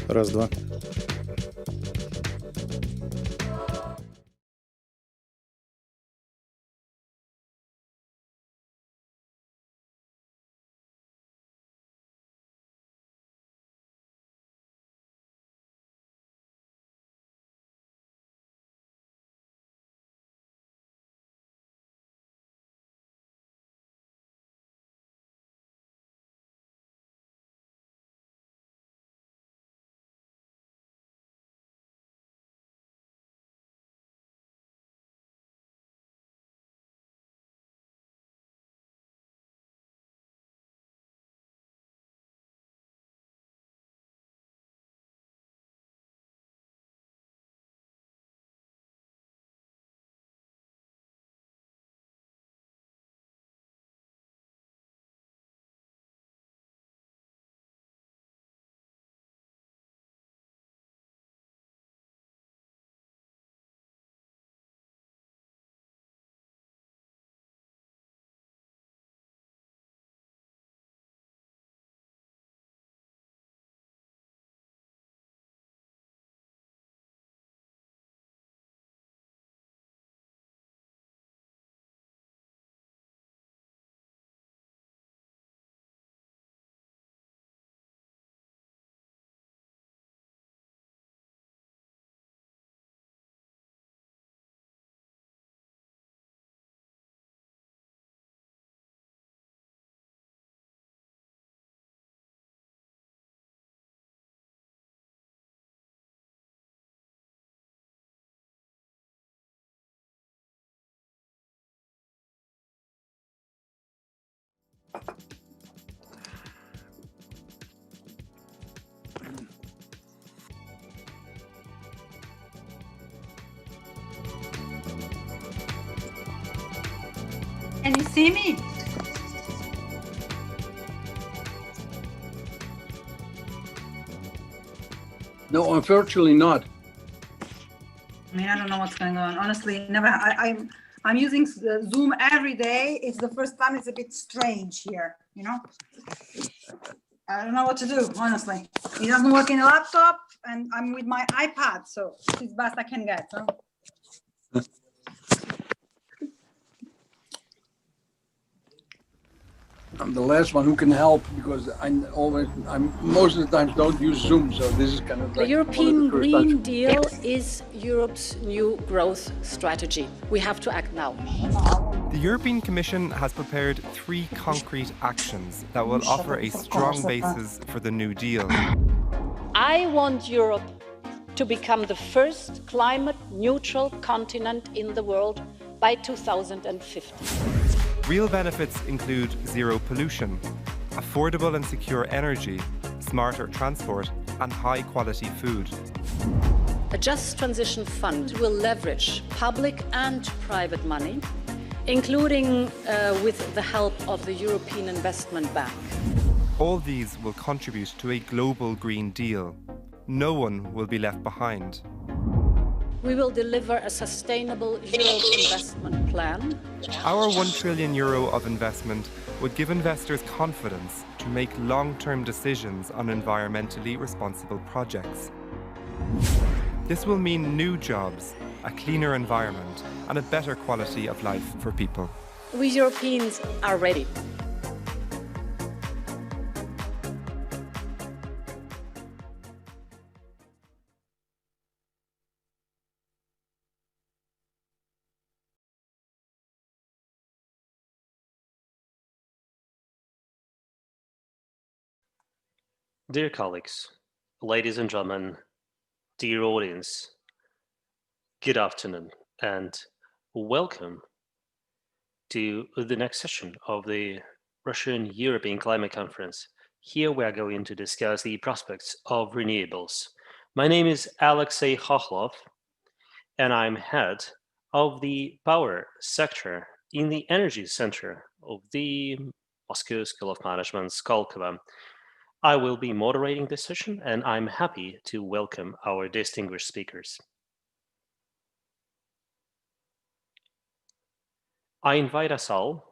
Раз, два. Can you see me? No, unfortunately not. I mean, I don't know what's going on. Honestly, never. I'm using Zoom every day. It's the first time. It's a bit strange here, you know. I don't know what to do, honestly. It doesn't work in a laptop, and I'm with my iPad, so it's the best I can get. So. I'm the last one who can help because I'm most of the times don't use Zoom, so this is kind of like the European Green Deal is Europe's new growth strategy. We have to act now. The European Commission has prepared 3 concrete actions that will offer a strong basis for the New Deal. I want Europe to become the first climate-neutral continent in the world by 2050. Real benefits include zero pollution, affordable and secure energy, smarter transport, and high-quality food. A Just Transition Fund will leverage public and private money, including with the help of the European Investment Bank. All these will contribute to a global Green Deal. No one will be left behind. We will deliver a sustainable Europe investment plan. Our €1 trillion of investment would give investors confidence to make long-term decisions on environmentally responsible projects. This will mean new jobs, a cleaner environment, and a better quality of life for people. We Europeans are ready. Dear colleagues, ladies and gentlemen, dear audience, good afternoon and welcome to the next session of the Russian European Climate Conference. Here we are going to discuss the prospects of renewables. My name is Alexey Khokhlov and I'm head of the power sector in the energy center of the Moscow School of Management, Skolkovo. I will be moderating this session and I'm happy to welcome our distinguished speakers. I invite us all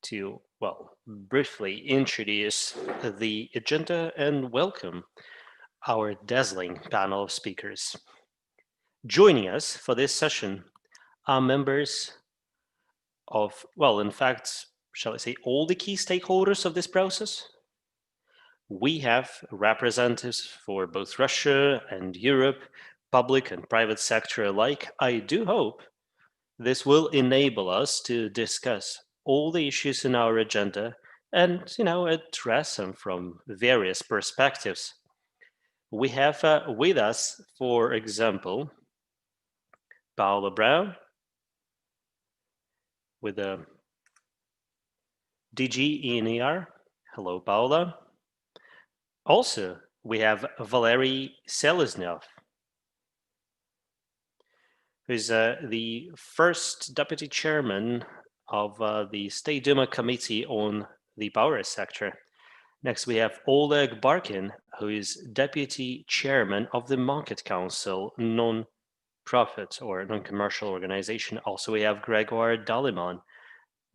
to, well, briefly introduce the agenda and welcome our dazzling panel of speakers. Joining us for this session are members of, well, in fact, shall I say, all the key stakeholders of this process. We have representatives for both Russia and Europe, public and private sector alike. I do hope this will enable us to discuss all the issues in our agenda and, address them from various perspectives. We have with us, for example, Paula Abreu with the DG ENER. Hello, Paula. Also, we have Valery Seleznev, who is the first deputy chairman of the State Duma Committee on the Power Sector. Next, we have Oleg Barkin, who is deputy chairman of the Market Council, non-profit or non-commercial organization. Also, we have Grégoire Dallemagne,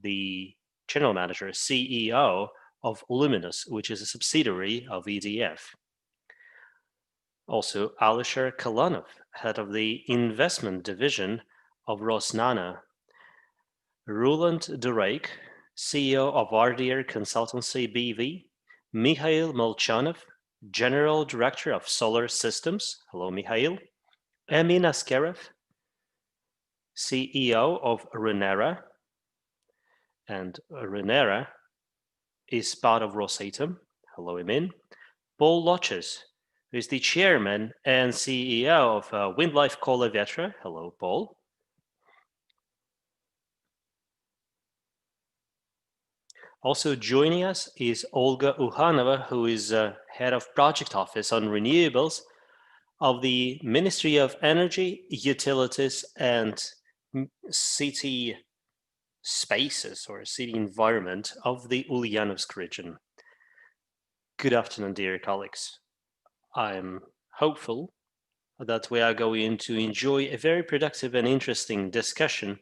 the general manager, CEO of Luminous, which is a subsidiary of EDF. Also, Alisher Kalanov, head of the investment division of Rosnana. Roland Durek, CEO of RDR Consultancy BV. Mikhail Molchanov, general director of Solar Systems. Hello, Mikhail. Emin Askerev, CEO of Renewable. And Renewable is part of Rosatom. Hello, Emin. Paul Loches, who is the chairman and CEO of Windlife Kola-Vetra. Hello, Paul. Also joining us is Olga Ukhanova, who is head of project office on renewables of the Ministry of Energy, Utilities, and City Spaces or City Environment of the Ulyanovsk region. Good afternoon, dear colleagues. I'm hopeful that we are going to enjoy a very productive and interesting discussion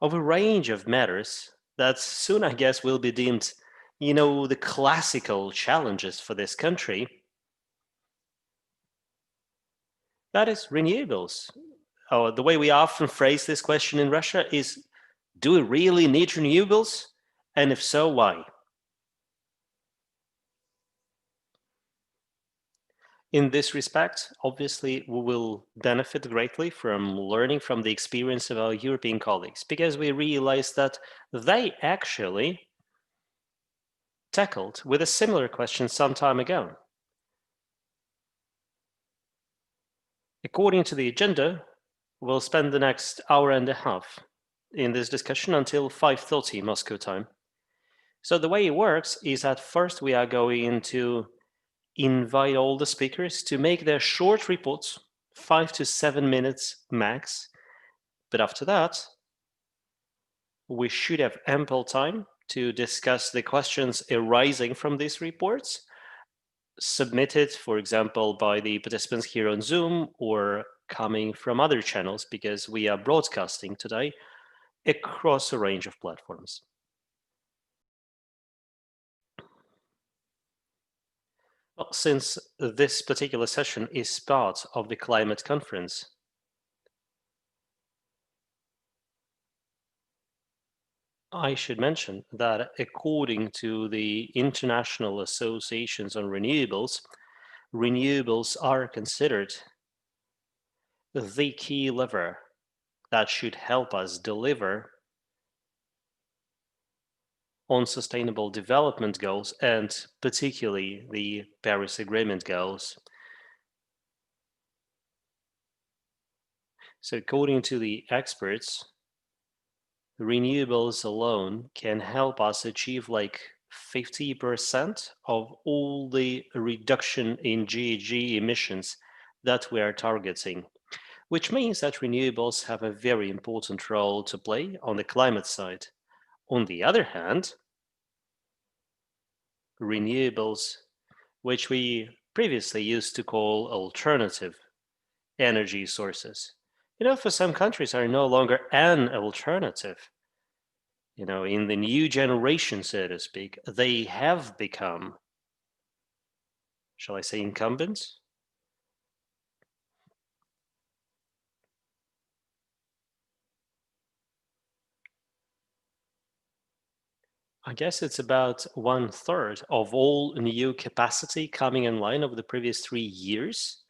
of a range of matters that soon, I guess, will be deemed, the classical challenges for this country. That is renewables. The way we often phrase this question in Russia is, do we really need renewables? And if so, why? In this respect, obviously, we will benefit greatly from learning from the experience of our European colleagues, because we realize that they actually tackled with a similar question some time ago. According to the agenda, we'll spend the next hour and a half in this discussion until 5:30 Moscow time. So the way it works is that first we are going to invite all the speakers to make their short reports, 5 to 7 minutes max. But after that, we should have ample time to discuss the questions arising from these reports, submitted, for example, by the participants here on Zoom or coming from other channels, because we are broadcasting today across a range of platforms. Well, since this particular session is part of the climate conference, I should mention that according to the international associations on renewables, renewables are considered the key lever that should help us deliver on sustainable development goals, and particularly the Paris Agreement goals. So according to the experts, renewables alone can help us achieve like 50% of all the reduction in GHG emissions that we are targeting, which means that renewables have a very important role to play on the climate side. On the other hand, renewables, which we previously used to call alternative energy sources, For some countries are no longer an alternative. In the new generation, so to speak, they have become, shall I say, incumbents? I guess it's about 1/3 of all new capacity coming online over the previous 3 years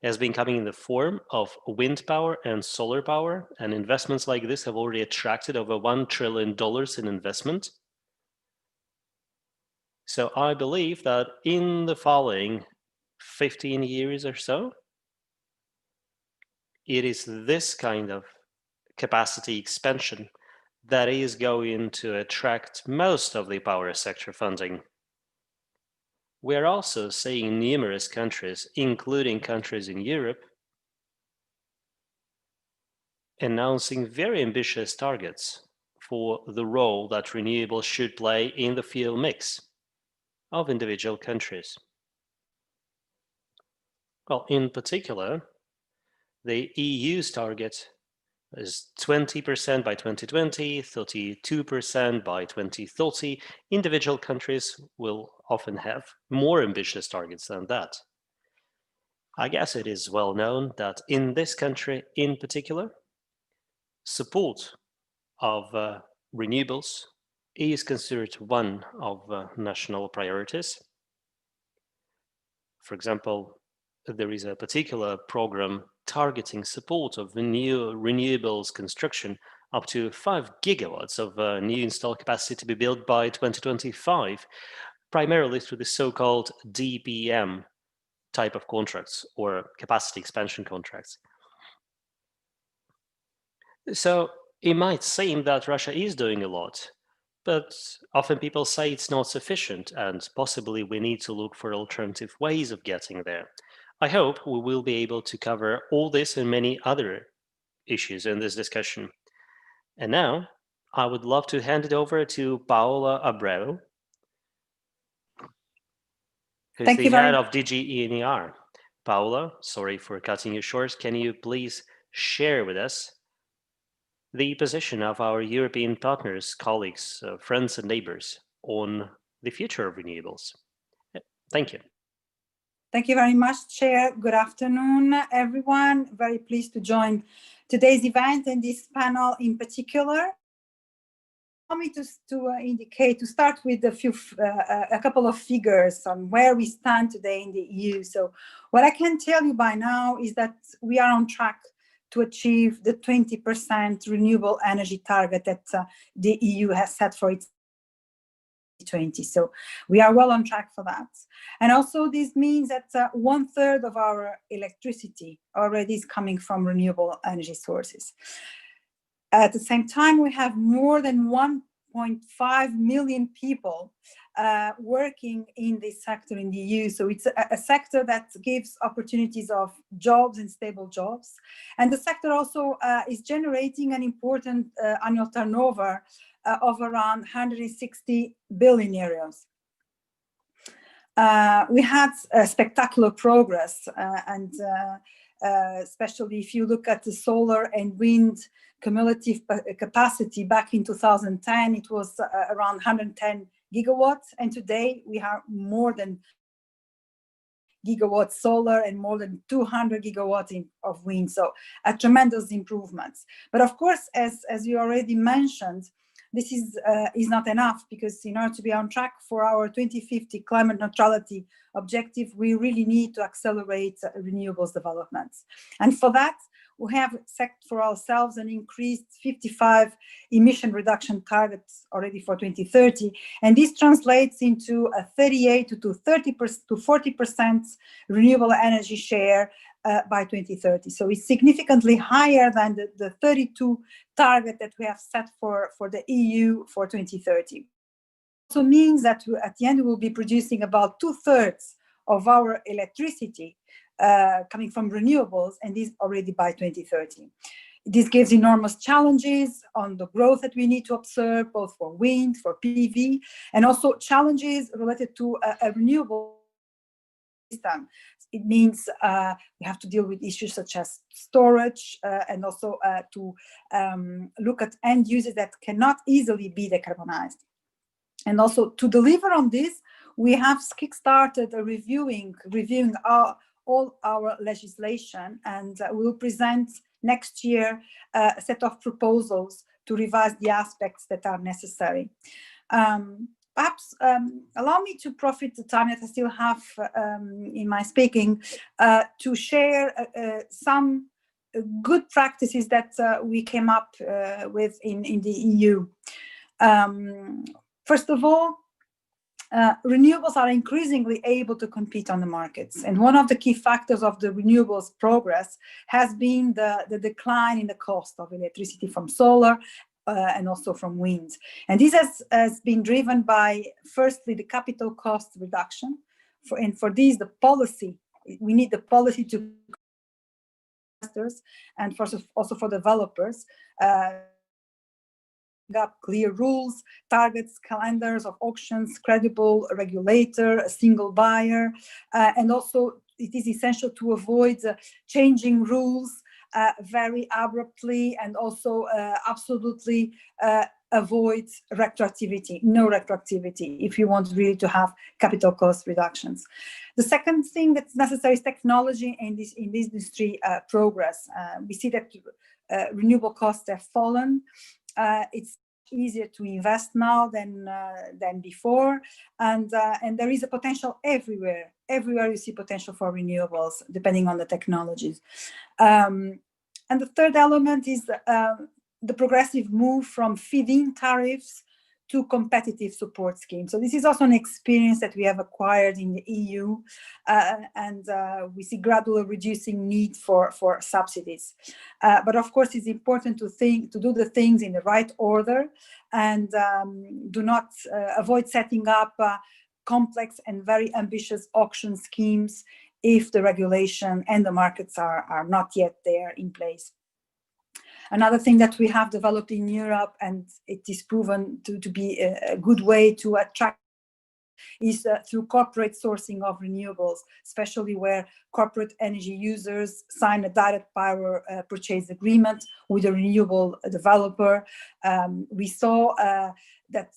has been coming in the form of wind power and solar power, and investments like this have already attracted over $1 trillion in investment. So I believe that in the following 15 years or so, it is this kind of capacity expansion that is going to attract most of the power sector funding. We're also seeing numerous countries, including countries in Europe, announcing very ambitious targets for the role that renewables should play in the fuel mix of individual countries. Well, in particular, the EU's target is 20% by 2020, 32% by 2030. Individual countries will often have more ambitious targets than that. I guess it is well known that in this country in particular, support of renewables is considered one of national priorities. For example, there is a particular program targeting support of the new renewables construction up to 5 gigawatts of new installed capacity to be built by 2025, primarily through the so-called DPM type of contracts or capacity expansion contracts. So it might seem that Russia is doing a lot, but often people say it's not sufficient and possibly we need to look for alternative ways of getting there. I hope we will be able to cover all this and many other issues in this discussion. And now, I would love to hand it over to Paula Abreu, who's the head of DG ENER. Paula, sorry for cutting you short. Can you please share with us the position of our European partners, colleagues, friends and neighbors on the future of renewables? Thank you. Thank you very much, Chair. Good afternoon, everyone. Very pleased to join today's event and this panel in particular. Allow me to start with a couple of figures on where we stand today in the EU. So what I can tell you by now is that we are on track to achieve the 20% renewable energy target that the EU has set for its 2020. So we are well on track for that. And also this means that 1/3 of our electricity already is coming from renewable energy sources. At the same time, we have more than 1.5 million people working in this sector in the EU. So it's a sector that gives opportunities of jobs and stable jobs. And the sector also is generating an important annual turnover of around 160 billion euros. We had spectacular progress, and especially if you look at the solar and wind cumulative capacity back in 2010, it was around 110 gigawatts, and today we have more than gigawatts solar and more than 200 gigawatts of wind, so a tremendous improvements. But of course, as you already mentioned, this is not enough, because in order to be on track for our 2050 climate neutrality objective, we really need to accelerate renewables developments. And for that, we have set for ourselves an increased 55 emission reduction targets already for 2030. And this translates into a 38 to 40% renewable energy share by 2030. So it's significantly higher than the 32 target that we have set for the EU for 2030. Also means that at the end we will be producing about 2/3 of our electricity coming from renewables, and this already by 2030. This gives enormous challenges on the growth that we need to observe, both for wind, for PV, and also challenges related to a renewable system. It means we have to deal with issues such as storage and also to look at end users that cannot easily be decarbonized. And also to deliver on this, we have kickstarted a reviewing all our legislation, and we will present next year a set of proposals to revise the aspects that are necessary. Perhaps allow me to profit the time that I still have in my speaking to share some good practices that we came up with in the EU. First of all, renewables are increasingly able to compete on the markets. And one of the key factors of the renewables progress has been the decline in the cost of electricity from solar and also from wind. And this has been driven by, firstly, the capital cost reduction. And for this, the policy, we need the policy to investors and also for developers, up clear rules, targets, calendars of auctions, credible regulator, a single buyer, and also it is essential to avoid changing rules very abruptly, and also absolutely avoid retroactivity, no retroactivity, if you want really to have capital cost reductions. The second thing that's necessary is technology in this industry progress. We see that renewable costs have fallen. It's easier to invest now than before, and there is a potential everywhere. Everywhere you see potential for renewables, depending on the technologies. And the third element is the progressive move from feed-in tariffs to competitive support schemes. So this is also an experience that we have acquired in the EU, and we see gradually reducing need for subsidies. But of course, it's important to do the things in the right order, and do not avoid setting up complex and very ambitious auction schemes if the regulation and the markets are not yet there in place. Another thing that we have developed in Europe, and it is proven to be a good way to attract, is through corporate sourcing of renewables, especially where corporate energy users sign a direct power purchase agreement with a renewable developer. We saw that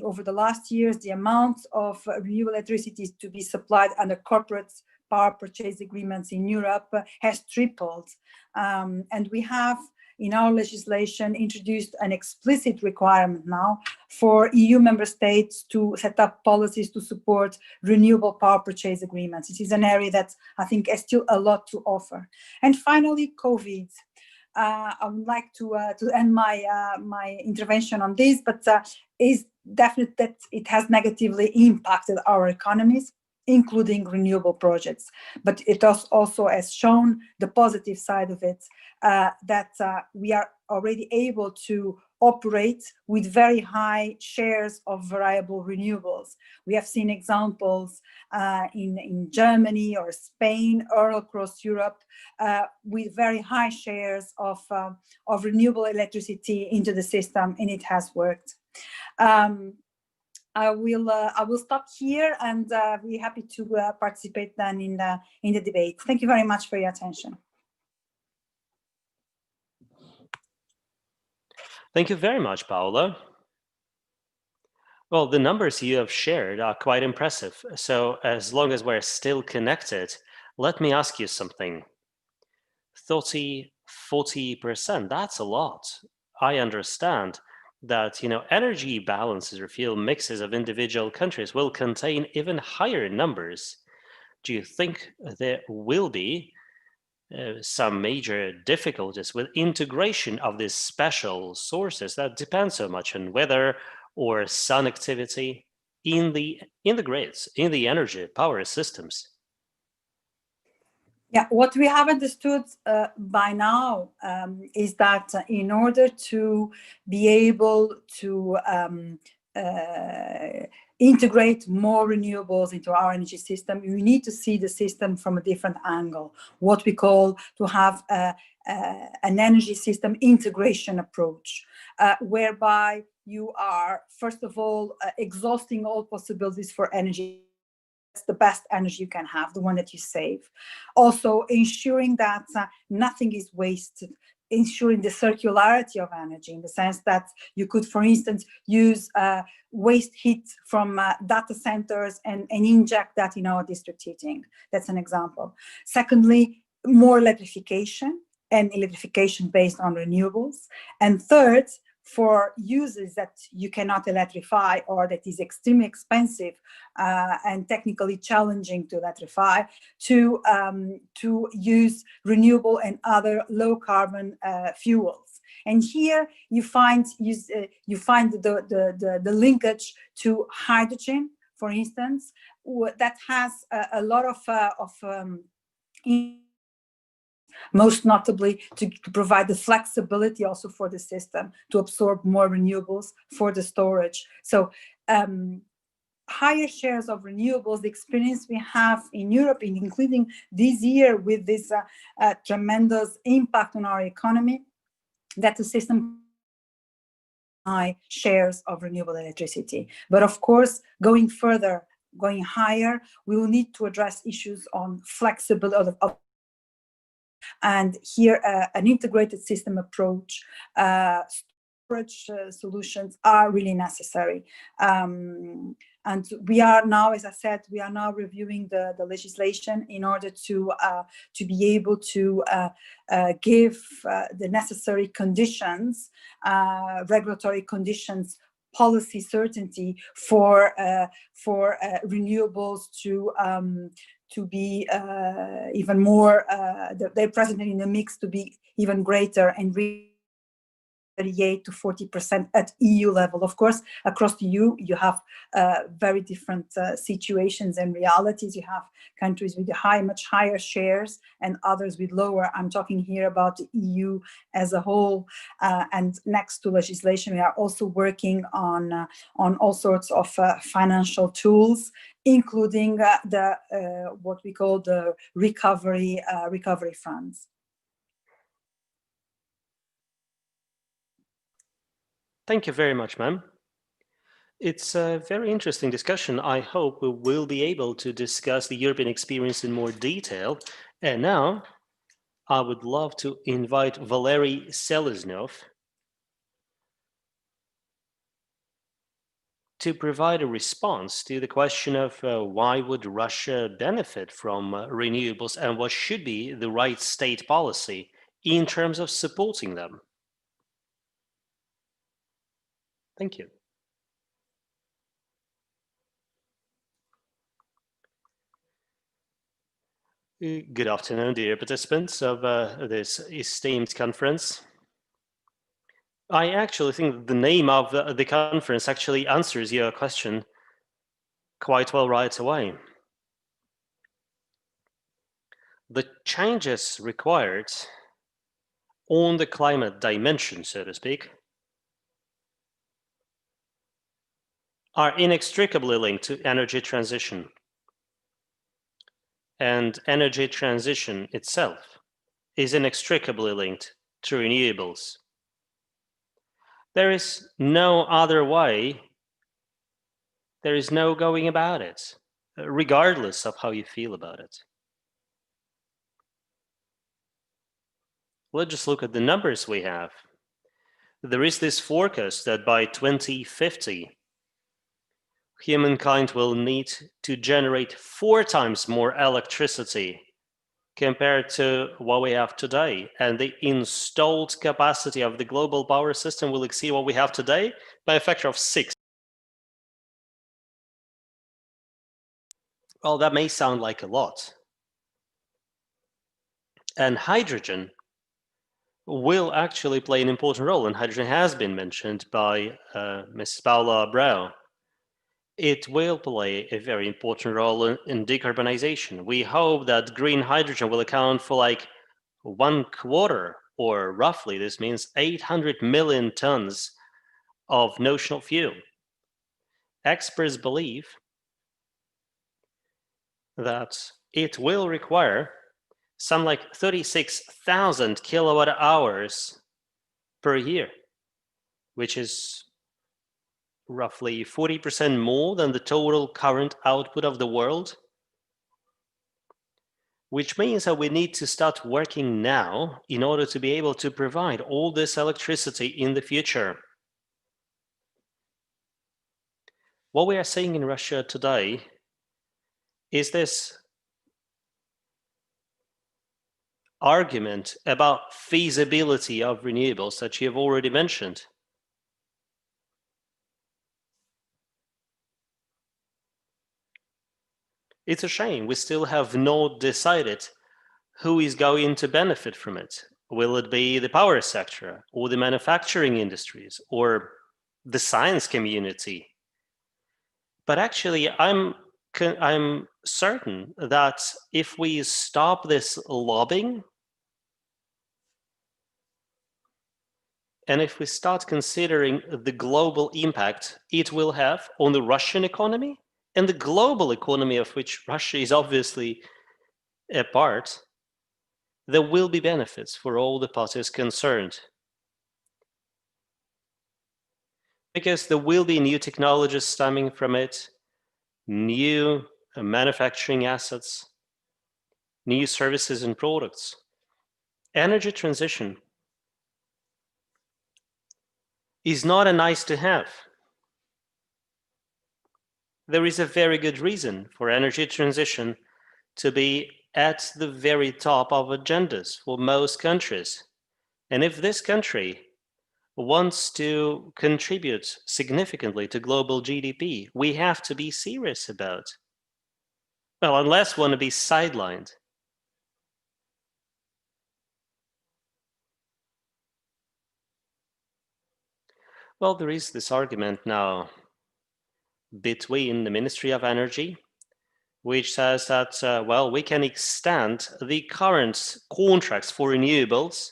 over the last years, the amount of renewable electricity to be supplied under corporate power purchase agreements in Europe has tripled. And we have, in our legislation, introduced an explicit requirement now for EU member states to set up policies to support renewable power purchase agreements. This is an area that I think has still a lot to offer. And finally, COVID. I would like to end my intervention on this, but it's definite that it has negatively impacted our economies, including renewable projects. But it also has shown the positive side of it, that we are already able to operate with very high shares of variable renewables. We have seen examples in Germany or Spain or across Europe with very high shares of renewable electricity into the system, and it has worked. I will stop here and be happy to participate then in the debate. Thank you very much for your attention. Thank you very much, Paula. Well, the numbers you have shared are quite impressive. So as long as we're still connected, let me ask you something. 40%, that's a lot. I understand that, energy balances or fuel mixes of individual countries will contain even higher numbers. Do you think there will be some major difficulties with integration of these special sources that depend so much on weather or sun activity in the grids, in the energy power systems? Yeah, what we have understood by now is that in order to be able to integrate more renewables into our energy system, we need to see the system from a different angle, what we call to have an energy system integration approach, whereby you are, first of all, exhausting all possibilities for energy the best energy you can have, the one that you save. Also ensuring that nothing is wasted, ensuring the circularity of energy, in the sense that you could, for instance, use waste heat from data centers and inject that in our district heating. That's an example. Secondly, more electrification, and electrification based on renewables. And third, for uses that you cannot electrify or that is extremely expensive and technically challenging to electrify, to use renewable and other low carbon fuels. And here you find the linkage to hydrogen, for instance, that has a lot of most notably to provide the flexibility also for the system to absorb more renewables for the storage. So higher shares of renewables, the experience we have in Europe, including this year with this tremendous impact on our economy, that the system high shares of renewable electricity. But of course, going further, going higher, we will need to address issues on flexibility and here an integrated system approach, storage solutions are really necessary. And we are now, as I said, we are now reviewing the legislation in order to be able to give the necessary conditions, regulatory conditions, policy certainty for renewables to be even more, they're present in the mix to be even greater and 38 to 40% at EU level. Of course, across the EU, you have very different situations and realities. You have countries with much higher shares and others with lower. I'm talking here about the EU as a whole. And next to legislation, we are also working on all sorts of financial tools, including what we call the recovery funds. Thank you very much, ma'am. It's a very interesting discussion. I hope we will be able to discuss the European experience in more detail. And now I would love to invite Valery Seleznev to provide a response to the question of why would Russia benefit from renewables and what should be the right state policy in terms of supporting them. Thank you. Good afternoon, dear participants of this esteemed conference. I actually think the name of the conference actually answers your question quite well right away. The changes required on the climate dimension, so to speak, are inextricably linked to energy transition. And energy transition itself is inextricably linked to renewables. There is no other way, there is no going about it, regardless of how you feel about it. Let's just look at the numbers we have. There is this forecast that by 2050, humankind will need to generate 4 times more electricity compared to what we have today. And the installed capacity of the global power system will exceed what we have today by a factor of 6. Well, that may sound like a lot. And hydrogen will actually play an important role, and hydrogen has been mentioned by Ms. Paula Abreu. It will play a very important role in decarbonization. We hope that green hydrogen will account for like 1/4, or roughly this means 800 million tons of notional fuel. Experts believe that it will require some like 36,000 kilowatt hours per year, which is roughly 40% more than the total current output of the world which means that we need to start working now in order to be able to provide all this electricity in the future. What we are seeing in Russia today is this argument about feasibility of renewables that you have already mentioned. It's a shame we still have not decided who is going to benefit from it. Will it be the power sector or the manufacturing industries or the science community? But actually, I'm certain that if we stop this lobbying and if we start considering the global impact it will have on the Russian economy and the global economy of which Russia is obviously a part, there will be benefits for all the parties concerned. Because there will be new technologies stemming from it, new manufacturing assets, new services and products. Energy transition is not a nice to have. There is a very good reason for energy transition to be at the very top of agendas for most countries. And if this country wants to contribute significantly to global GDP, we have to be serious about. Well, unless we want to be sidelined. Well, there is this argument now between the Ministry of Energy, which says that, well, we can extend the current contracts for renewables,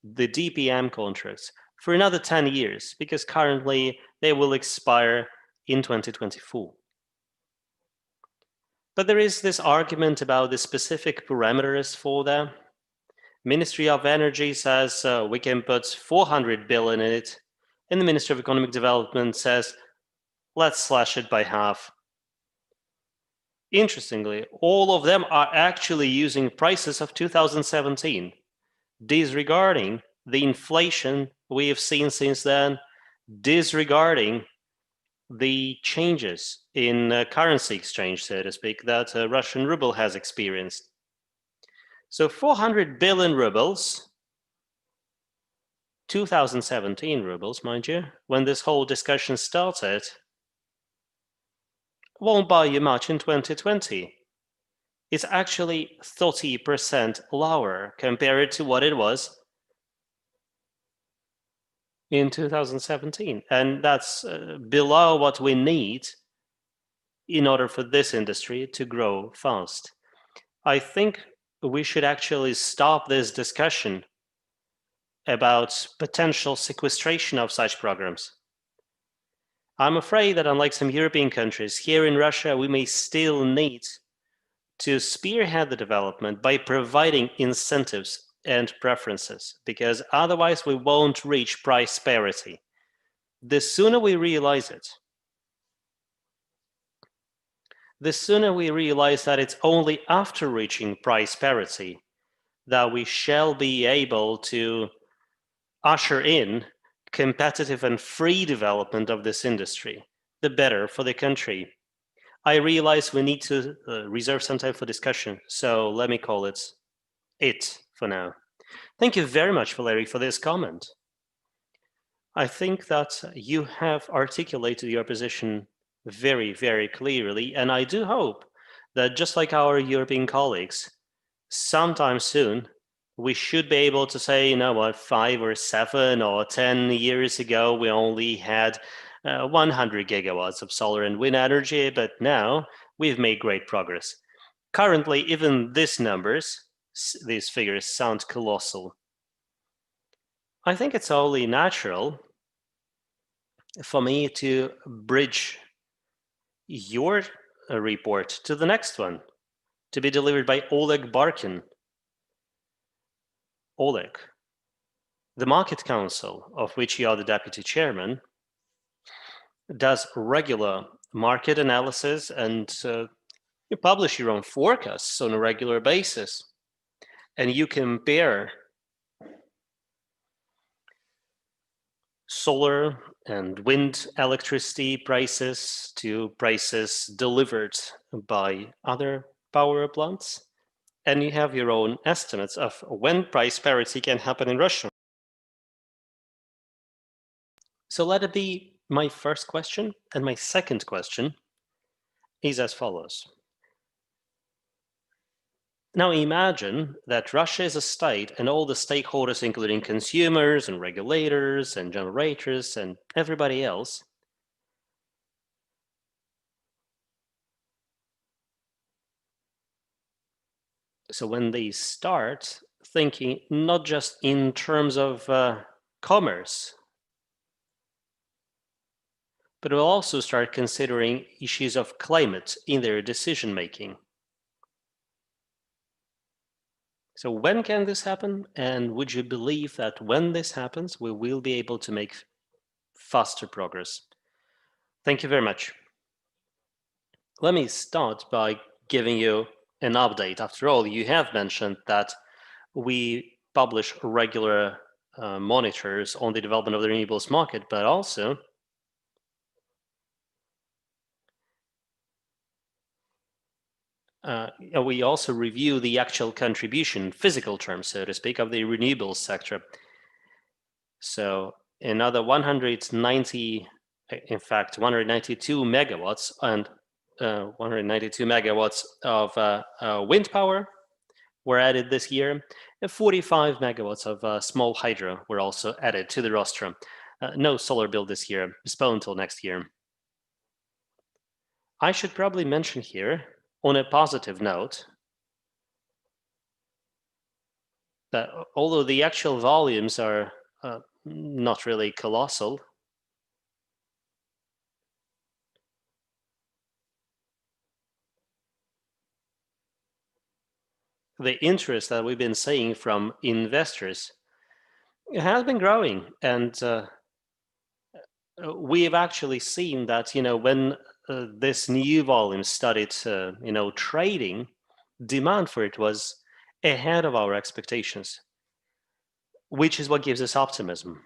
the DPM contracts, for another 10 years, because currently they will expire in 2024. But there is this argument about the specific parameters for them. Ministry of Energy says we can put 400 billion in it, and the Ministry of Economic Development says, let's slash it by half. Interestingly, all of them are actually using prices of 2017, disregarding the inflation we have seen since then, disregarding the changes in currency exchange, so to speak, that Russian ruble has experienced. So 400 billion rubles, 2017 rubles, mind you, when this whole discussion started, won't buy you much in 2020. It's actually 30% lower compared to what it was in 2017. And that's below what we need in order for this industry to grow fast. I think we should actually stop this discussion about potential sequestration of such programs. I'm afraid that unlike some European countries, here in Russia, we may still need to spearhead the development by providing incentives and preferences, because otherwise we won't reach price parity. The sooner we realize it, the sooner we realize that it's only after reaching price parity that we shall be able to usher in competitive and free development of this industry, the better for the country. I realize we need to reserve some time for discussion, so let me call it for now. Thank you very much, Valery, for this comment. I think that you have articulated your position very, very clearly, and I do hope that just like our European colleagues, sometime soon, we should be able to say, you know what, 5 or 7 or 10 years ago, we only had 100 gigawatts of solar and wind energy, but now we've made great progress. Currently, even these figures sound colossal. I think it's only natural for me to bridge your report to the next one, to be delivered by Oleg Barkin. Oleg, the Market Council, of which you are the deputy chairman, does regular market analysis and You publish your own forecasts on a regular basis, and you compare solar and wind electricity prices to prices delivered by other power plants, and you have your own estimates of when price parity can happen in Russia. So let it be my first question, and my second question is as follows. Now imagine that Russia is a state and all the stakeholders, including consumers and regulators and generators and everybody else, so when they start thinking not just in terms of commerce, but will also start considering issues of climate in their decision making. So when can this happen? And would you believe that when this happens, we will be able to make faster progress? Thank you very much. Let me start by giving you an update. After all, you have mentioned that we publish regular monitors on the development of the renewables market, but also we also review the actual contribution, physical terms, so to speak, of the renewables sector. So another 190, in fact, 192 megawatts and 192 megawatts of wind power were added this year, and 45 megawatts of small hydro were also added to the roster. No solar build this year, postponed until next year. I should probably mention here, on a positive note, that although the actual volumes are not really colossal, the interest that we've been seeing from investors has been growing, and we have actually seen that, when this new volume started, trading, demand for it was ahead of our expectations, which is what gives us optimism.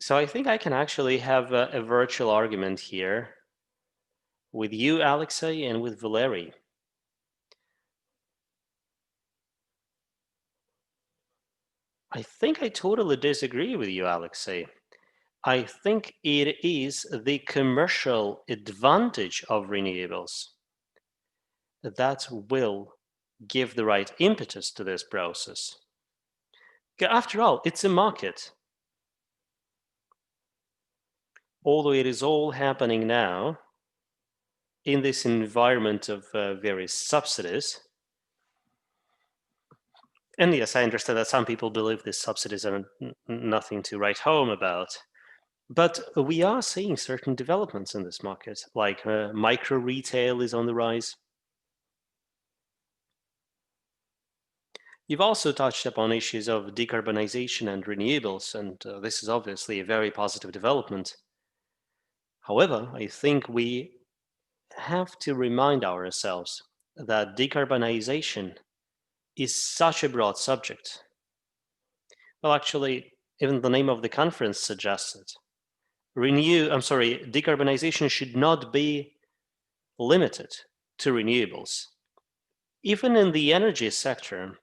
So I think I can actually have a virtual argument here with you, Alexey, and with Valery. I think I totally disagree with you, Alexey. I think it is the commercial advantage of renewables that will give the right impetus to this process. After all, it's a market. Although it is all happening now in this environment of various subsidies, and yes, I understand that some people believe these subsidies are nothing to write home about, but we are seeing certain developments in this market, like micro retail is on the rise. You've also touched upon issues of decarbonization and renewables, and this is obviously a very positive development. However, I think we have to remind ourselves that decarbonization is such a broad subject. Well, actually, even the name of the conference suggests it. Decarbonization should not be limited to renewables. Even in the energy sector,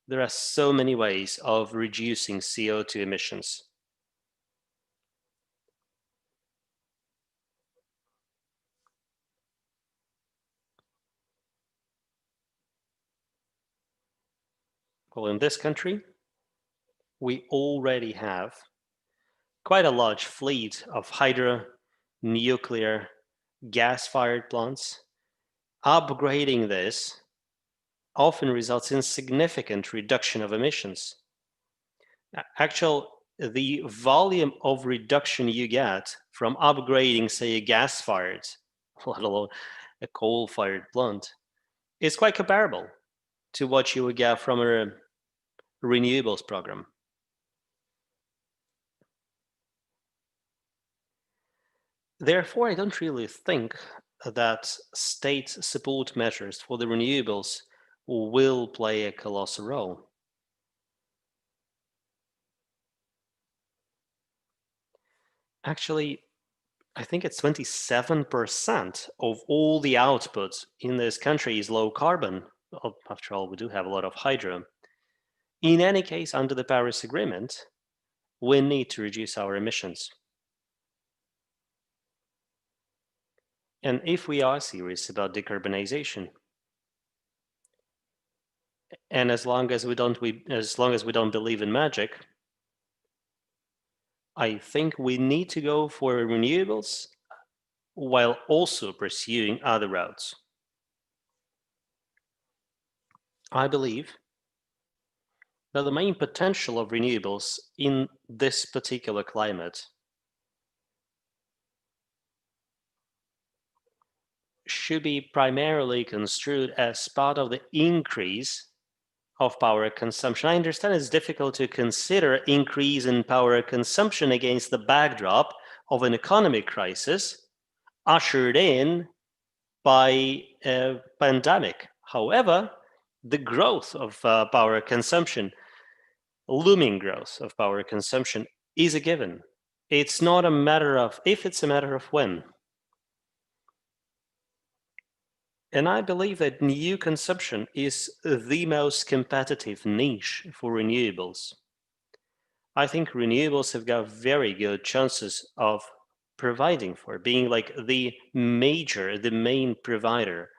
there are so many ways of reducing CO2 emissions. Well, in this country, we already have quite a large fleet of hydro, nuclear, gas-fired plants. Upgrading this often results in significant reduction of emissions. The volume of reduction you get from upgrading, say, a gas-fired, let alone a coal-fired plant, is quite comparable to what you would get from a renewables program. Therefore, I don't really think that state support measures for the renewables will play a colossal role. Actually, I think it's 27% of all the output in this country is low carbon. Well, after all, we do have a lot of hydro. In any case, under the Paris Agreement, we need to reduce our emissions. And if we are serious about decarbonization, and as long as we don't believe in magic, I think we need to go for renewables while also pursuing other routes. I believe that the main potential of renewables in this particular climate should be primarily construed as part of the increase of power consumption. I understand it's difficult to consider increase in power consumption against the backdrop of an economic crisis ushered in by a pandemic. However, the growth of power consumption, looming growth of power consumption, is a given. It's not a matter of if, it's a matter of when. And I believe that new consumption is the most competitive niche for renewables. I think renewables have got very good chances of providing for being like the main provider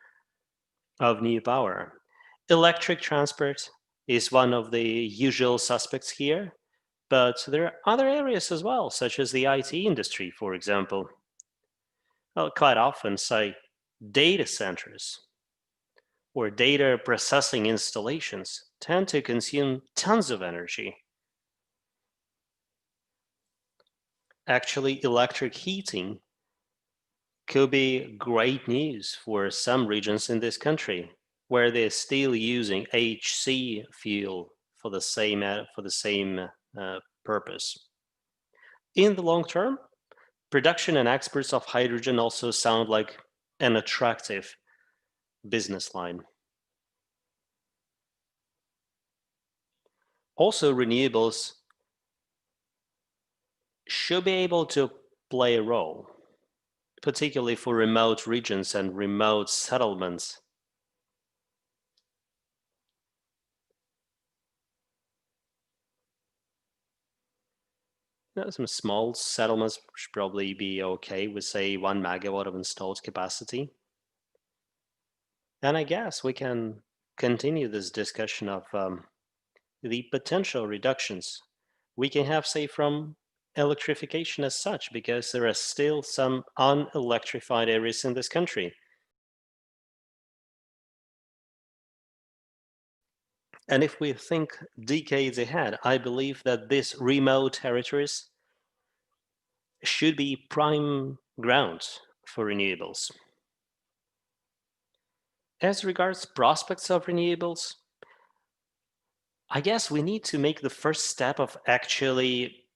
of new power. Electric transport is one of the usual suspects here, but there are other areas as well, such as the IT industry, for example. I'll quite often say data centers or data processing installations tend to consume tons of energy. Actually, electric heating could be great news for some regions in this country where they're still using HC fuel for the same purpose. In the long term, production and exports of hydrogen also sound like an attractive business line. Also, renewables should be able to play a role, particularly for remote regions and remote settlements. Some small settlements should probably be okay with, say, 1 megawatt of installed capacity. And I guess we can continue this discussion of the potential reductions we can have, say, from electrification as such, because there are still some unelectrified areas in this country. And if we think decades ahead, I believe that these remote territories should be prime ground for renewables. As regards prospects of renewables, I guess we need to make the first step of actually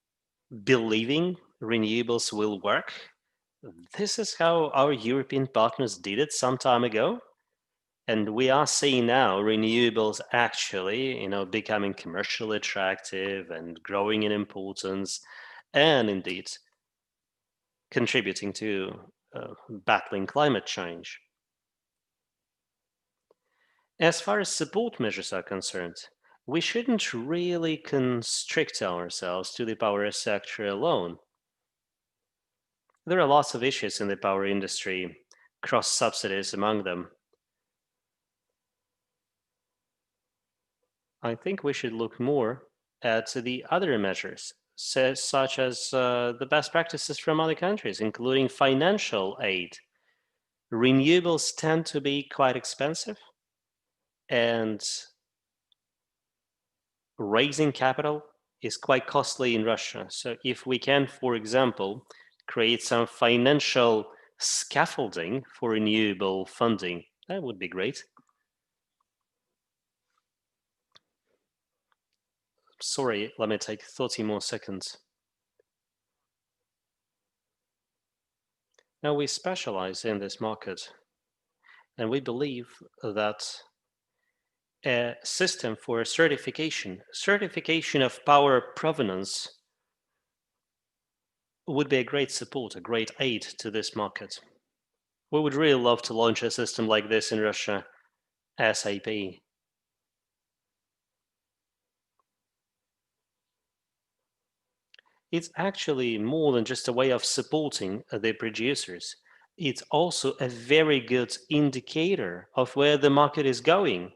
believing renewables will work. This is how our European partners did it some time ago. And we are seeing now renewables actually, becoming commercially attractive and growing in importance, and indeed contributing to battling climate change. As far as support measures are concerned, we shouldn't really constrict ourselves to the power sector alone. There are lots of issues in the power industry, cross subsidies among them. I think we should look more at the other measures, such as the best practices from other countries, including financial aid. Renewables tend to be quite expensive, and raising capital is quite costly in Russia. So if we can, for example, create some financial scaffolding for renewable funding, that would be great. Sorry, let me take 30 more seconds. Now we specialize in this market, and we believe that a system for certification of power provenance would be a great support, a great aid to this market. We would really love to launch a system like this in Russia ASAP. It's actually more than just a way of supporting the producers. It's also a very good indicator of where the market is going.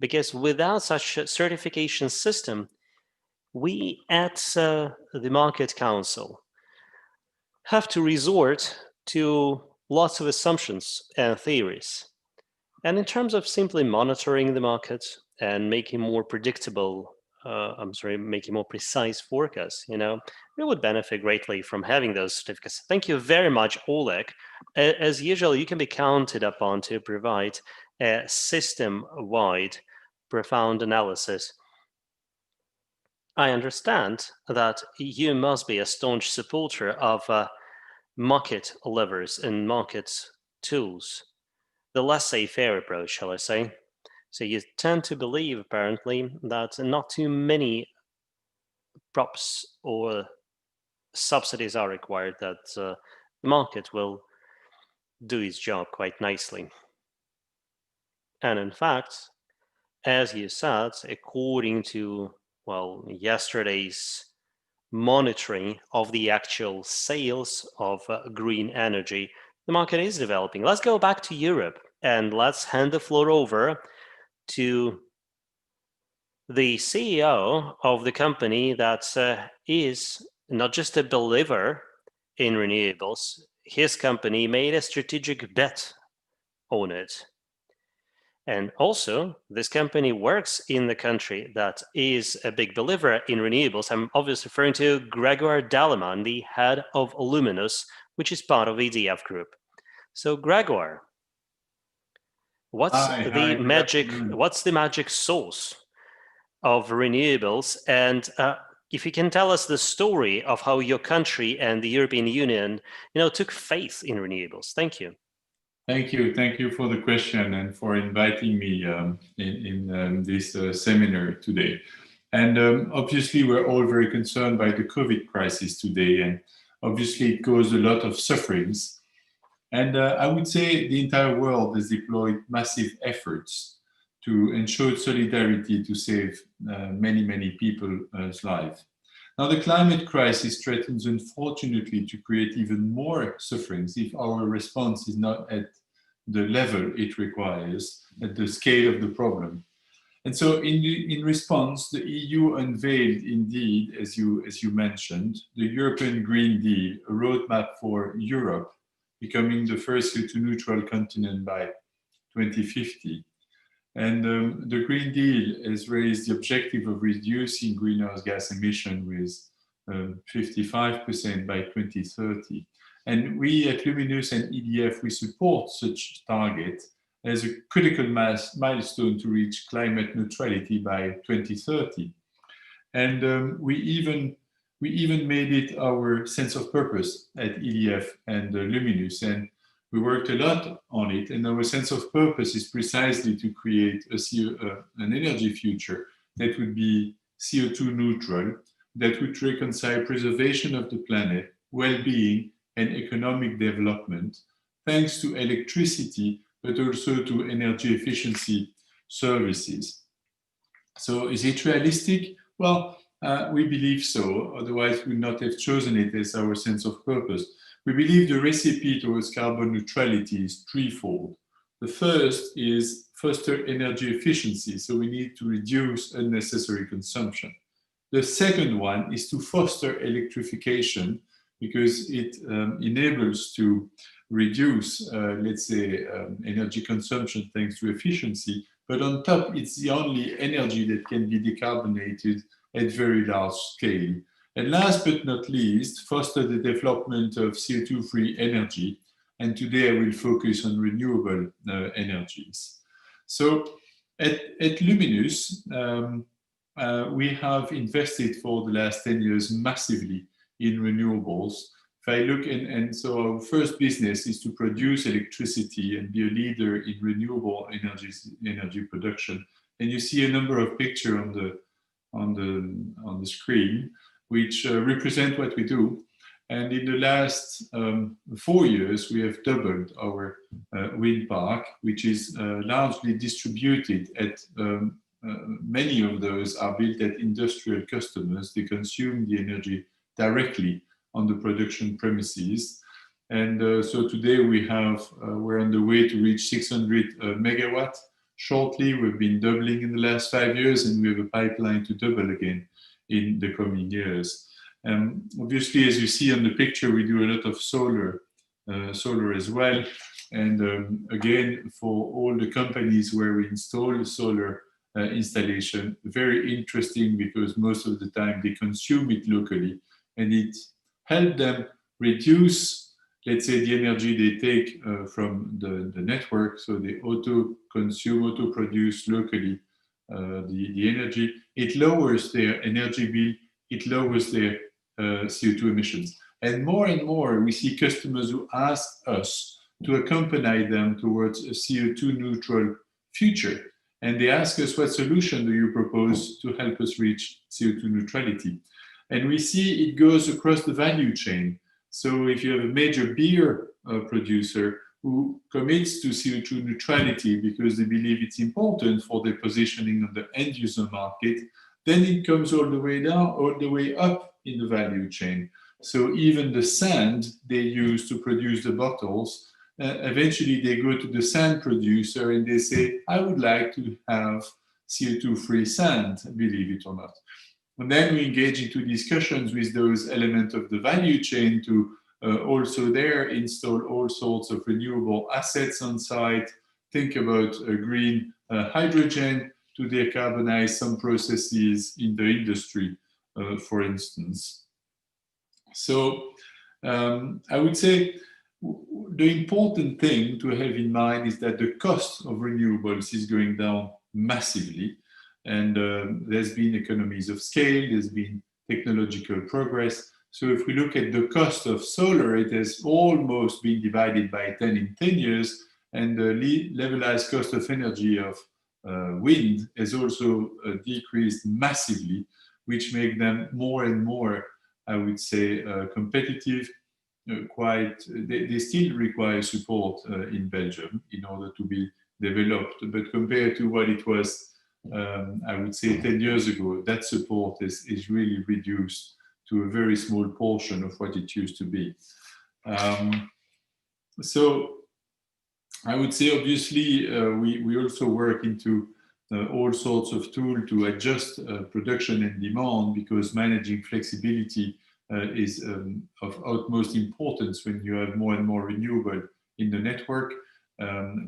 Because without such a certification system, we at the Market Council have to resort to lots of assumptions and theories. And in terms of simply monitoring the market and making more predictable, making more precise forecasts, we would benefit greatly from having those certificates. Thank you very much, Oleg. As usual, you can be counted upon to provide a system-wide profound analysis. I understand that you must be a staunch supporter of market levers and market tools, the laissez-faire approach, shall I say. So you tend to believe, apparently, that not too many props or subsidies are required, that the market will do its job quite nicely. And in fact, as you said, according to, yesterday's monitoring of the actual sales of green energy, the market is developing. Let's go back to Europe and let's hand the floor over to the CEO of the company that is not just a believer in renewables. His company made a strategic bet on it. And also, this company works in the country that is a big believer in renewables. I'm obviously referring to Grégoire Dallemagne, the head of Luminous, which is part of EDF Group. So, Grégoire, what's the magic sauce of renewables? And if you can tell us the story of how your country and the European Union, took faith in renewables. Thank you. Thank you for the question and for inviting me in this seminar today. And obviously, we're all very concerned by the COVID crisis today, and obviously it caused a lot of sufferings. And I would say the entire world has deployed massive efforts to ensure solidarity to save many people's lives. Now, the climate crisis threatens, unfortunately, to create even more sufferings if our response is not at the level it requires, at the scale of the problem. And so in response, the EU unveiled, indeed, as you mentioned, the European Green Deal, a roadmap for Europe becoming the first CO2-neutral continent by 2050. And the Green Deal has raised the objective of reducing greenhouse gas emission with 55% by 2030. And we at Luminous and EDF, we support such target as a critical milestone to reach climate neutrality by 2030. And we even made it our sense of purpose at EDF and Luminous. And we worked a lot on it, and our sense of purpose is precisely to create an energy future that would be CO2 neutral, that would reconcile preservation of the planet, well-being, and economic development, thanks to electricity, but also to energy efficiency services. So is it realistic? Well, we believe so, otherwise we would not have chosen it as our sense of purpose. We believe the recipe towards carbon neutrality is threefold. The first is foster energy efficiency, so we need to reduce unnecessary consumption. The second one is to foster electrification, because it enables to reduce, energy consumption thanks to efficiency. But on top, it's the only energy that can be decarbonated at very large scale. And last but not least, foster the development of CO2-free energy. And today I will focus on renewable energies. So at Luminous, we have invested for the last 10 years massively in renewables, if I look and so our first business is to produce electricity and be a leader in renewable energy production. And you see a number of pictures on the screen, which represent what we do. And in the last 4 years, we have doubled our wind park, which is largely distributed at many of those are built at industrial customers. They consume the energy directly on the production premises. And so today we're on the way to reach 600 megawatt. Shortly, we've been doubling in the last 5 years, and we have a pipeline to double again in the coming years. Obviously, as you see on the picture, we do a lot of solar as well. And again, for all the companies where we install solar installation, very interesting because most of the time they consume it locally, and it helps them reduce, let's say, the energy they take from the network. So they auto-produce locally the energy. It lowers their energy bill, it lowers their CO2 emissions. And more, we see customers who ask us to accompany them towards a CO2 neutral future. And they ask us, what solution do you propose to help us reach CO2 neutrality? And we see it goes across the value chain. So if you have a major beer producer who commits to CO2 neutrality because they believe it's important for their positioning on the end user market, then it comes all the way down, all the way up in the value chain. So even the sand they use to produce the bottles, eventually they go to the sand producer and they say, I would like to have CO2-free sand, believe it or not. And then we engage into discussions with those elements of the value chain to also there install all sorts of renewable assets on site, think about green hydrogen to decarbonize some processes in the industry, for instance. So I would say the important thing to have in mind is that the cost of renewables is going down massively. And there's been economies of scale, there's been technological progress. So if we look at the cost of solar, it has almost been divided by 10 in 10 years. And the levelized cost of energy of wind has also decreased massively, which make them more and more, I would say, competitive. They still require support in Belgium in order to be developed. But compared to what it was, I would say 10 years ago, that support is really reduced to a very small portion of what it used to be. So I would say, obviously, we also work into all sorts of tools to adjust production and demand, because managing flexibility is of utmost importance when you have more and more renewable in the network.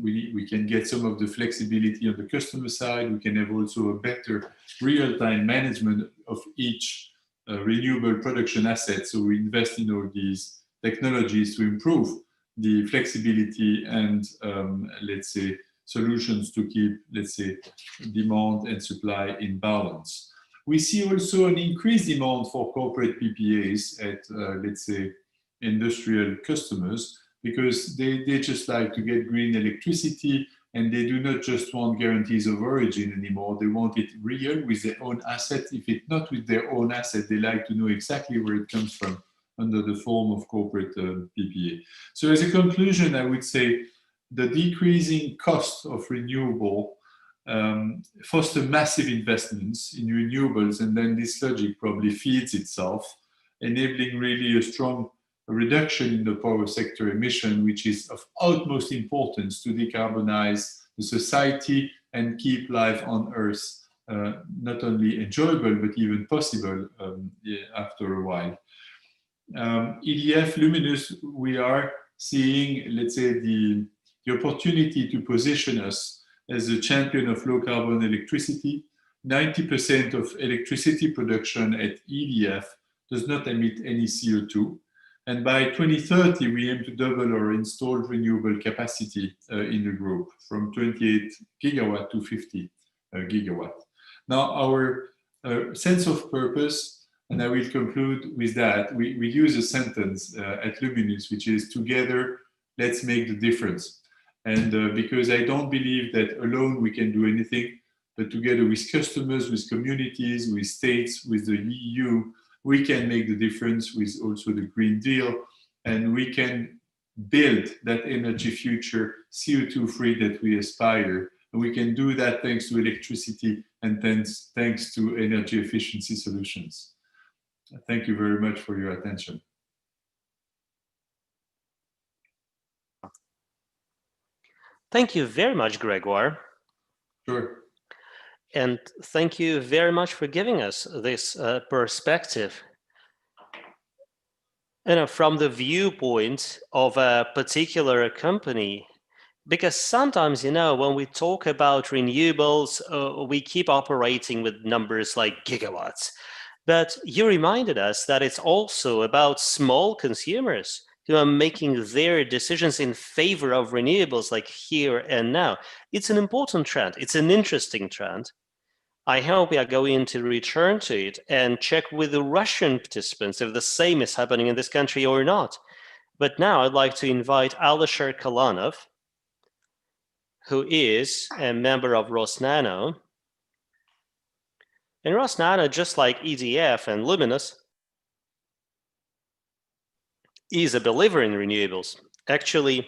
We can get some of the flexibility on the customer side. We can have also a better real-time management of each renewable production asset. So we invest in all these technologies to improve the flexibility and, let's say, solutions to keep, let's say, demand and supply in balance. We see also an increased demand for corporate PPAs at, let's say, industrial customers, because they just like to get green electricity, and they do not just want guarantees of origin anymore. They want it real with their own asset. If it's not with their own asset, they like to know exactly where it comes from under the form of corporate PPA. So as a conclusion, I would say the decreasing cost of renewable foster massive investments in renewables, and then this logic probably feeds itself, enabling really a strong reduction in the power sector emission, which is of utmost importance to decarbonize the society and keep life on Earth not only enjoyable, but even possible after a while. EDF Luminous, we are seeing, let's say, the opportunity to position us as a champion of low carbon electricity. 90% of electricity production at EDF does not emit any CO2. And by 2030, we aim to double our installed renewable capacity in the group from 28 gigawatt to 50 gigawatt. Now, our sense of purpose And I will conclude with that. We use a sentence at Luminous, which is together, let's make the difference. And because I don't believe that alone we can do anything, but together with customers, with communities, with states, with the EU, we can make the difference with also the Green Deal, and we can build that energy future CO2 free that we aspire. And we can do that thanks to electricity and thanks to energy efficiency solutions. Thank you very much for your attention. Thank you very much, Grégoire. Sure. And thank you very much for giving us this perspective, from the viewpoint of a particular company. Because sometimes, when we talk about renewables, we keep operating with numbers like gigawatts. But you reminded us that it's also about small consumers who are making their decisions in favor of renewables, like here and now. It's an important trend. It's an interesting trend. I hope we are going to return to it and check with the Russian participants if the same is happening in this country or not. But now I'd like to invite Alisher Kalanov, who is a member of Rosnano. And Rosnano, just like EDF and Luminous, is a believer in renewables. Actually,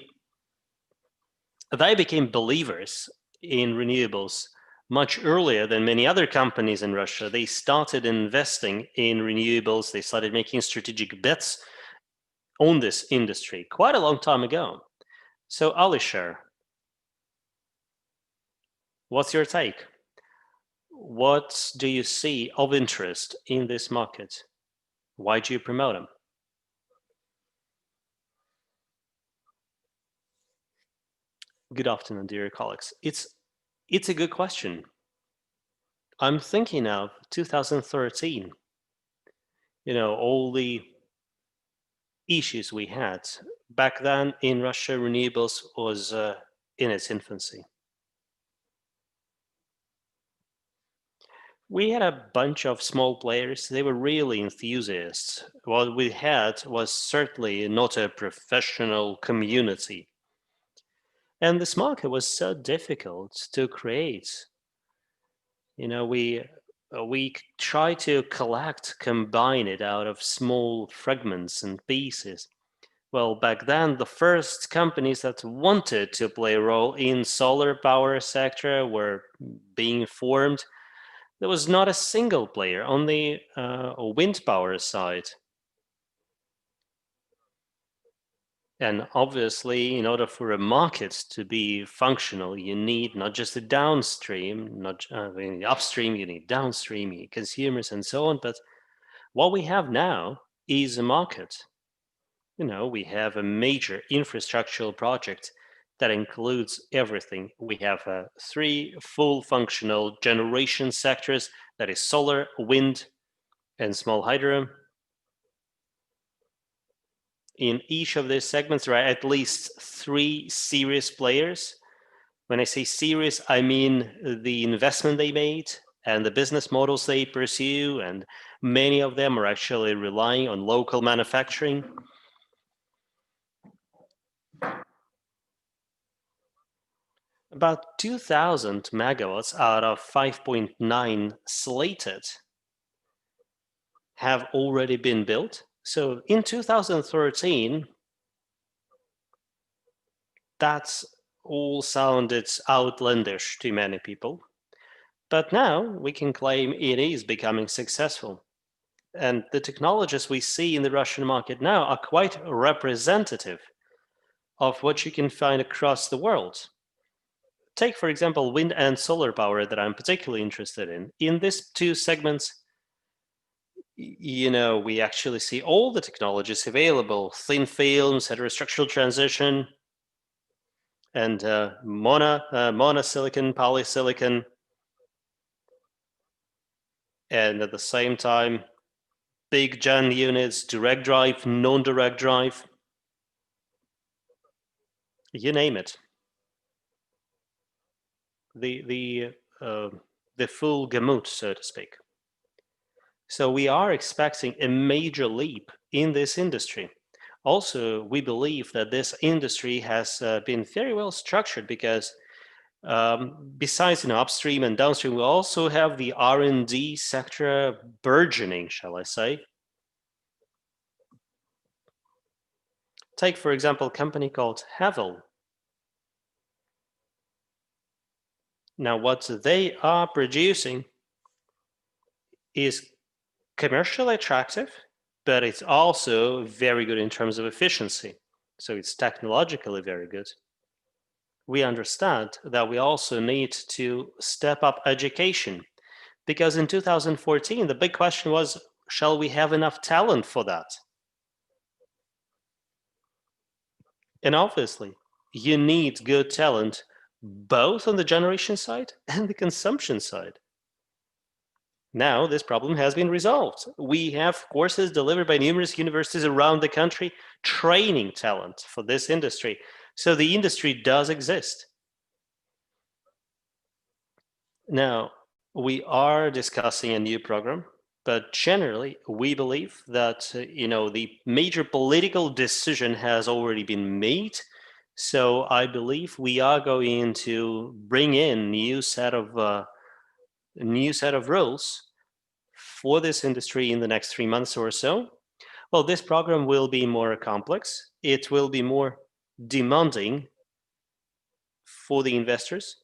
they became believers in renewables much earlier than many other companies in Russia. They started investing in renewables. They started making strategic bets on this industry quite a long time ago. So Alisher, what's your take? What do you see of interest in this market? Why do you promote them? Good afternoon, dear colleagues. It's a good question. I'm thinking of 2013. All the issues we had. Back then in Russia, renewables was in its infancy. We had a bunch of small players. They were really enthusiasts. What we had was certainly not a professional community. And this market was so difficult to create. We try to combine it out of small fragments and pieces. Well, back then, the first companies that wanted to play a role in solar power sector were being formed. There was not a single player on the wind power side. And obviously, in order for a market to be functional, you need not just the downstream, upstream, you need downstream, you need consumers and so on. But what we have now is a market. We have a major infrastructural project that includes everything. We have 3 full functional generation sectors, that is solar, wind, and small hydro. In each of these segments, there are at least 3 serious players. When I say serious, I mean the investment they made and the business models they pursue, and many of them are actually relying on local manufacturing. About 2,000 megawatts out of 5.9 slated have already been built. So in 2013, that's all sounded outlandish to many people. But now we can claim it is becoming successful. And the technologies we see in the Russian market now are quite representative of what you can find across the world. Take, for example, wind and solar power that I'm particularly interested in. In these 2 segments, we actually see all the technologies available: thin films, heterostructural transition, and monosilicon, polysilicon, and at the same time, big gen units, direct drive, non-direct drive, you name it. The full gamut, so to speak. So we are expecting a major leap in this industry. Also, we believe that this industry has been very well structured because besides upstream and downstream, we also have the R&D sector burgeoning, shall I say. Take, for example, a company called Havel. Now, what they are producing is commercially attractive, but it's also very good in terms of efficiency. So it's technologically very good. We understand that we also need to step up education, because in 2014, the big question was, shall we have enough talent for that? And obviously, you need good talent both on the generation side and the consumption side. Now, this problem has been resolved. We have courses delivered by numerous universities around the country training talent for this industry. So the industry does exist. Now, we are discussing a new program, but generally, we believe that the major political decision has already been made. So I believe we are going to bring in new set of rules for this industry in the next 3 months or so. Well, this program will be more complex. It will be more demanding for the investors,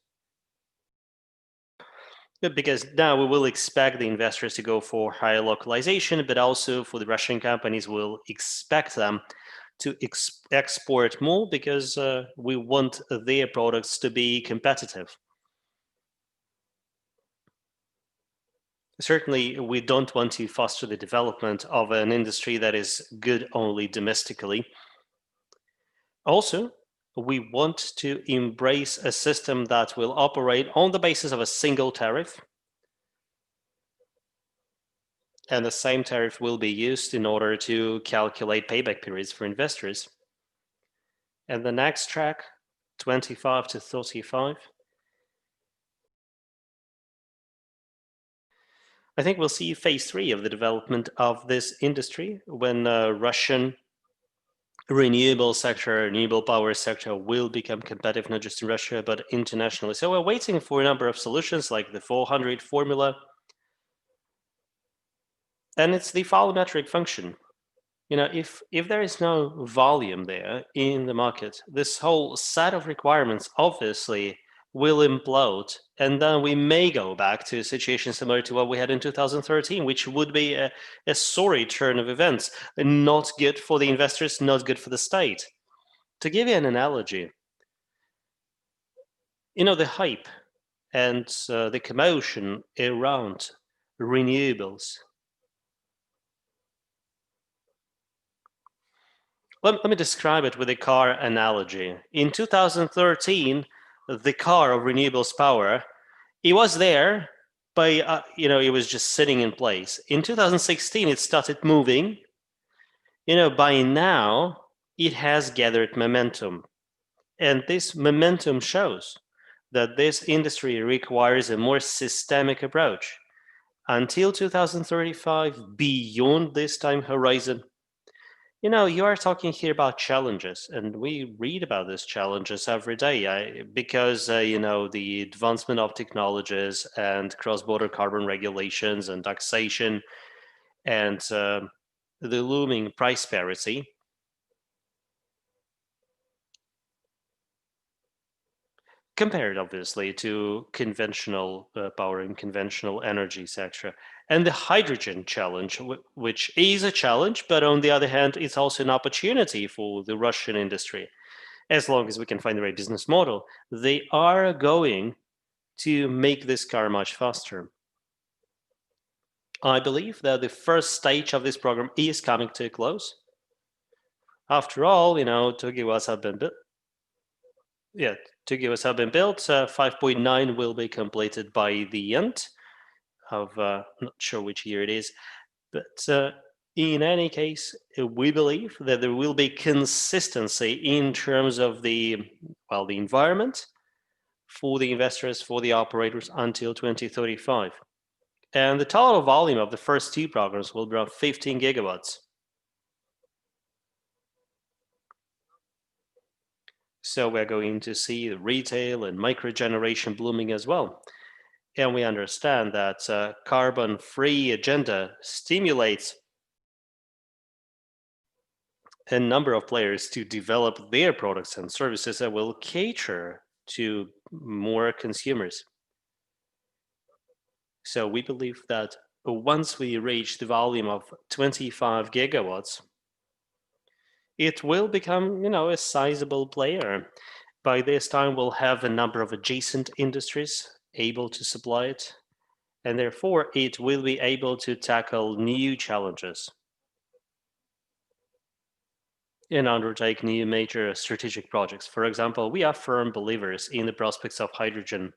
because now we will expect the investors to go for higher localization, but also for the Russian companies, we'll expect them to export more, because we want their products to be competitive. Certainly, we don't want to foster the development of an industry that is good only domestically. Also, we want to embrace a system that will operate on the basis of a single tariff. And the same tariff will be used in order to calculate payback periods for investors. And the next track, 25 to 35. I think we'll see phase 3 of the development of this industry when Russian renewable sector, renewable power sector will become competitive not just in Russia, but internationally. So we're waiting for a number of solutions like the 400 formula. And it's the volumetric function. If there is no volume there in the market, this whole set of requirements obviously will implode, and then we may go back to a situation similar to what we had in 2013, which would be a sorry turn of events, not good for the investors, not good for the state. To give you an analogy, the hype and the commotion around renewables. Let me describe it with a car analogy. In 2013, the car of renewables power, it was there, but it was just sitting in place. In 2016, it started moving. By now, it has gathered momentum. And this momentum shows that this industry requires a more systemic approach. Until 2035, beyond this time horizon, you are talking here about challenges, and we read about these challenges every day because, the advancement of technologies and cross-border carbon regulations and taxation and the looming price parity. Compared, obviously, to conventional power and conventional energy sector. And the hydrogen challenge, which is a challenge, but on the other hand, it's also an opportunity for the Russian industry. As long as we can find the right business model, they are going to make this car much faster. I believe that the first stage of this program is coming to a close. After all, 2 gigawatts have been built. 2 gigawatts have been built. 5.9 will be completed by the end of, not sure which year it is, but in any case, we believe that there will be consistency in terms of the environment for the investors, for the operators until 2035. And the total volume of the first two programs will be around 15 gigawatts. So we're going to see retail and microgeneration blooming as well. And we understand that carbon-free agenda stimulates a number of players to develop their products and services that will cater to more consumers. So we believe that once we reach the volume of 25 gigawatts, it will become, a sizable player. By this time, we'll have a number of adjacent industries able to supply it, and therefore it will be able to tackle new challenges and undertake new major strategic projects. For example, we are firm believers in the prospects of hydrogen,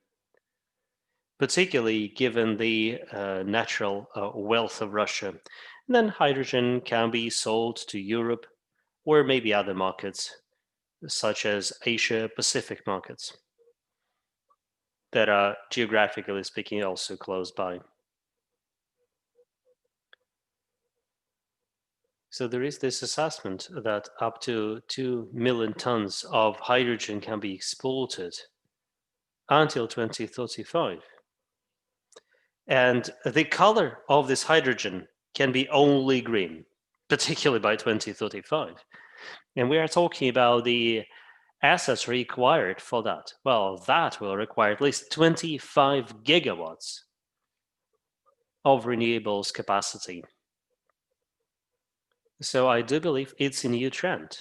particularly given the natural wealth of Russia. And then hydrogen can be sold to Europe or maybe other markets, such as Asia-Pacific markets that are, geographically speaking, also close by. So there is this assessment that up to 2 million tons of hydrogen can be exported until 2035. And the color of this hydrogen can be only green, particularly by 2035. And we are talking about the assets required for that. Well, that will require at least 25 gigawatts of renewables capacity. So I do believe it's a new trend.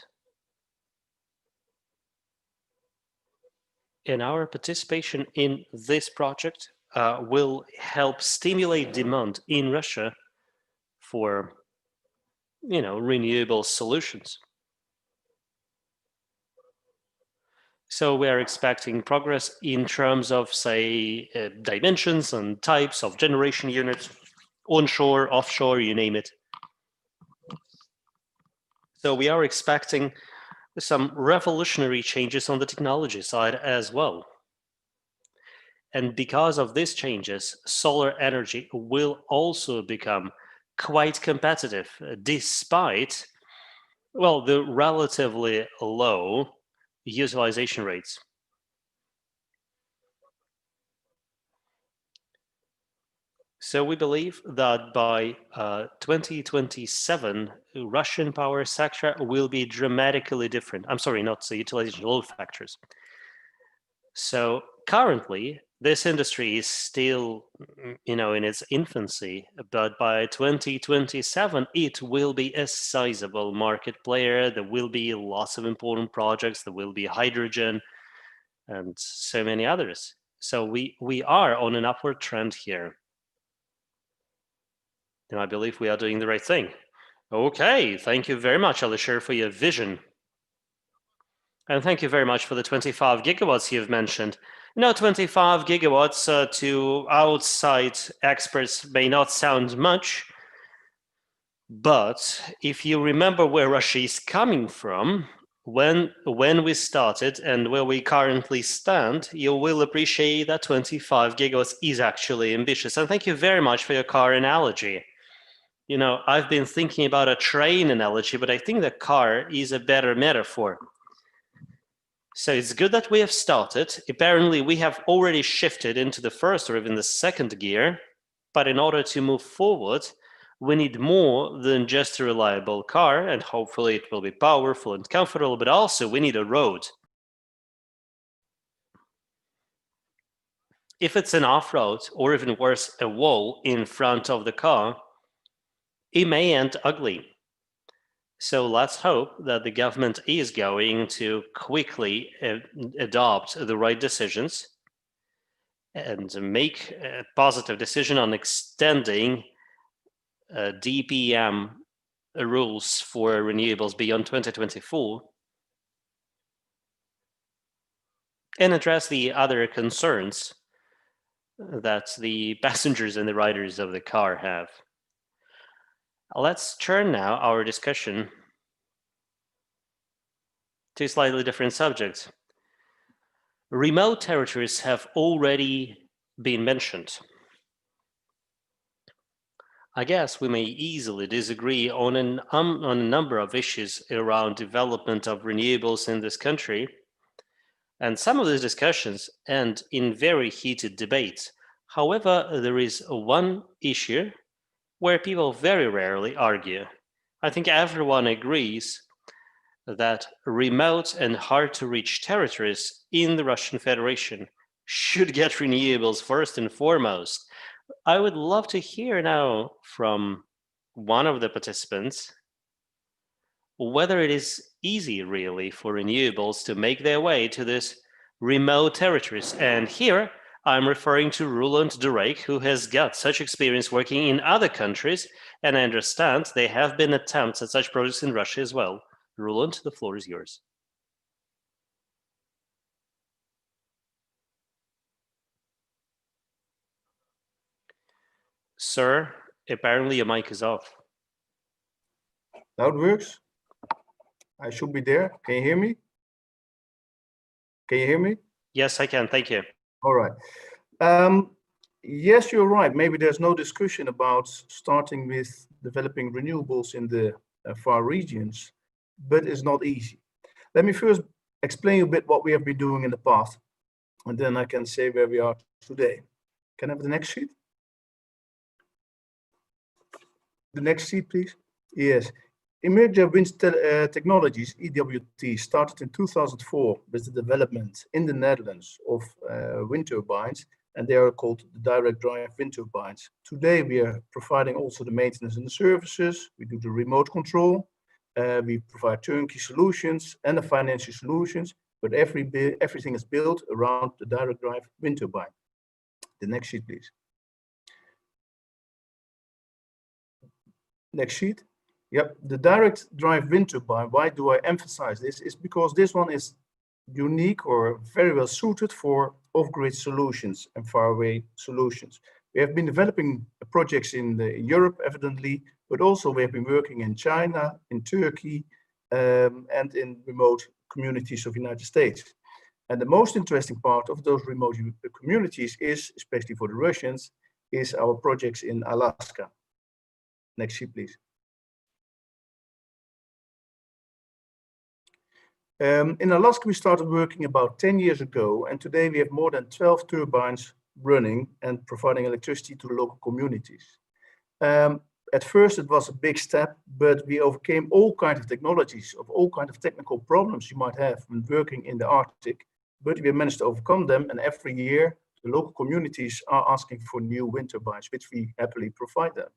And our participation in this project will help stimulate demand in Russia for, renewable solutions. So we are expecting progress in terms of, say, dimensions and types of generation units, onshore, offshore, you name it. So we are expecting some revolutionary changes on the technology side as well. And because of these changes, solar energy will also become quite competitive despite, the relatively low utilization rates. So we believe that by 2027, Russian power sector will be dramatically different. I'm sorry, not the utilization, load factors. So currently, this industry is still, in its infancy, but by 2027, it will be a sizable market player. There will be lots of important projects. There will be hydrogen and so many others. So we are on an upward trend here. And I believe we are doing the right thing. Okay, thank you very much, Alisher, for your vision. And thank you very much for the 25 gigawatts you've mentioned. 25 gigawatts to outside experts may not sound much, but if you remember where Russia is coming from, when we started and where we currently stand, you will appreciate that 25 gigawatts is actually ambitious. And thank you very much for your car analogy. I've been thinking about a train analogy, but I think the car is a better metaphor. So it's good that we have started. Apparently, we have already shifted into the first or even the second gear. But in order to move forward, we need more than just a reliable car, and hopefully it will be powerful and comfortable, but also we need a road. If it's an off-road, or even worse, a wall in front of the car, it may end ugly. So let's hope that the government is going to quickly adopt the right decisions and make a positive decision on extending DPM rules for renewables beyond 2024 and address the other concerns that the passengers and the riders of the car have. Let's turn now our discussion to a slightly different subject. Remote territories have already been mentioned. I guess we may easily disagree on a number of issues around development of renewables in this country, and some of these discussions end in very heated debates. However, there is one issue where people very rarely argue. I think everyone agrees that remote and hard-to-reach territories in the Russian Federation should get renewables first and foremost. I would love to hear now from one of the participants whether it is easy really for renewables to make their way to this remote territories. And here I'm referring to Roland Durek, who has got such experience working in other countries, and I understand there have been attempts at such projects in Russia as well. Roland, the floor is yours. Sir, apparently your mic is off. Now it works. I should be there. Can you hear me? Can you hear me? Yes, I can. Thank you. All right. Yes, you're right. Maybe there's no discussion about starting with developing renewables in the far regions, but it's not easy. Let me first explain a bit what we have been doing in the past, and then I can say where we are today. Can I have the next sheet? The next sheet, please. Yes. Emerging Wind Technologies, EWT, started in 2004 with the development in the Netherlands of wind turbines, and they are called the direct drive wind turbines. Today, we are providing also the maintenance and the services. We do the remote control. We provide turnkey solutions and the financial solutions, but everything is built around the direct drive wind turbine. The next sheet, please. Next sheet. Yep, the direct drive wind turbine, why do I emphasize this? Is because this one is unique or very well suited for off-grid solutions and faraway solutions. We have been developing projects in Europe, evidently, but also we have been working in China, in Turkey, and in remote communities of the United States. And the most interesting part of those remote communities is, especially for the Russians, is our projects in Alaska. Next sheet, please. In Alaska, we started working about 10 years ago, and today we have more than 12 turbines running and providing electricity to the local communities. At first, it was a big step, but we overcame all kinds of technologies, of all kinds of technical problems you might have when working in the Arctic, but we managed to overcome them, and every year, the local communities are asking for new wind turbines, which we happily provide them.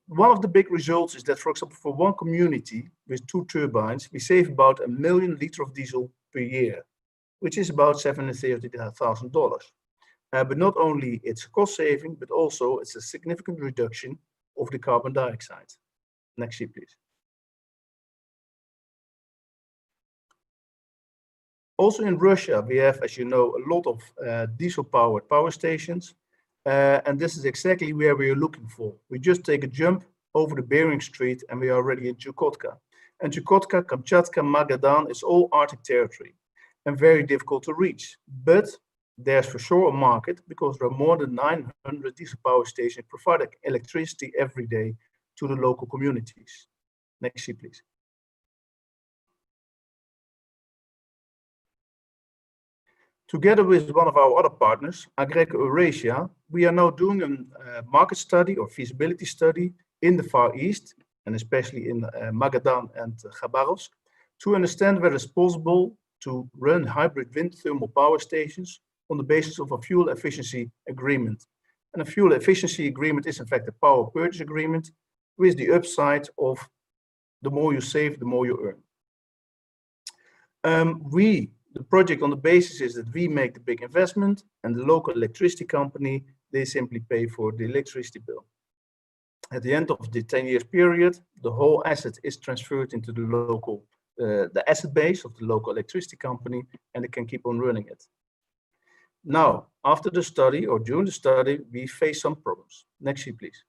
One of the big results is that, for example, for one community with 2 turbines, we save about 1 million liters of diesel per year, which is about $730,000. But not only it's a cost saving, but also it's a significant reduction of the carbon dioxide. Next sheet, please. Also in Russia, we have, as you know, a lot of diesel-powered power stations. And this is exactly where we are looking for. We just take a jump over the Bering Strait and we are already in Chukotka. And Chukotka, Kamchatka, Magadan is all Arctic territory and very difficult to reach. But there's for sure a market because there are more than 900 diesel power stations providing electricity every day to the local communities. Next sheet, please. Together with one of our other partners, Abreu Eurasia, we are now doing a market study or feasibility study in the Far East, and especially in Magadan and Khabarovsk, to understand whether it's possible to run hybrid wind thermal power stations on the basis of a fuel efficiency agreement. And a fuel efficiency agreement is in fact a power purchase agreement with the upside of the more you save, the more you earn. The project on the basis is that we make the big investment and the local electricity company, they simply pay for the electricity bill. At the end of the 10 years period, the whole asset is transferred into the local, the asset base of the local electricity company, and it can keep on running it. Now, after the study or during the study, we face some problems. Next sheet, please.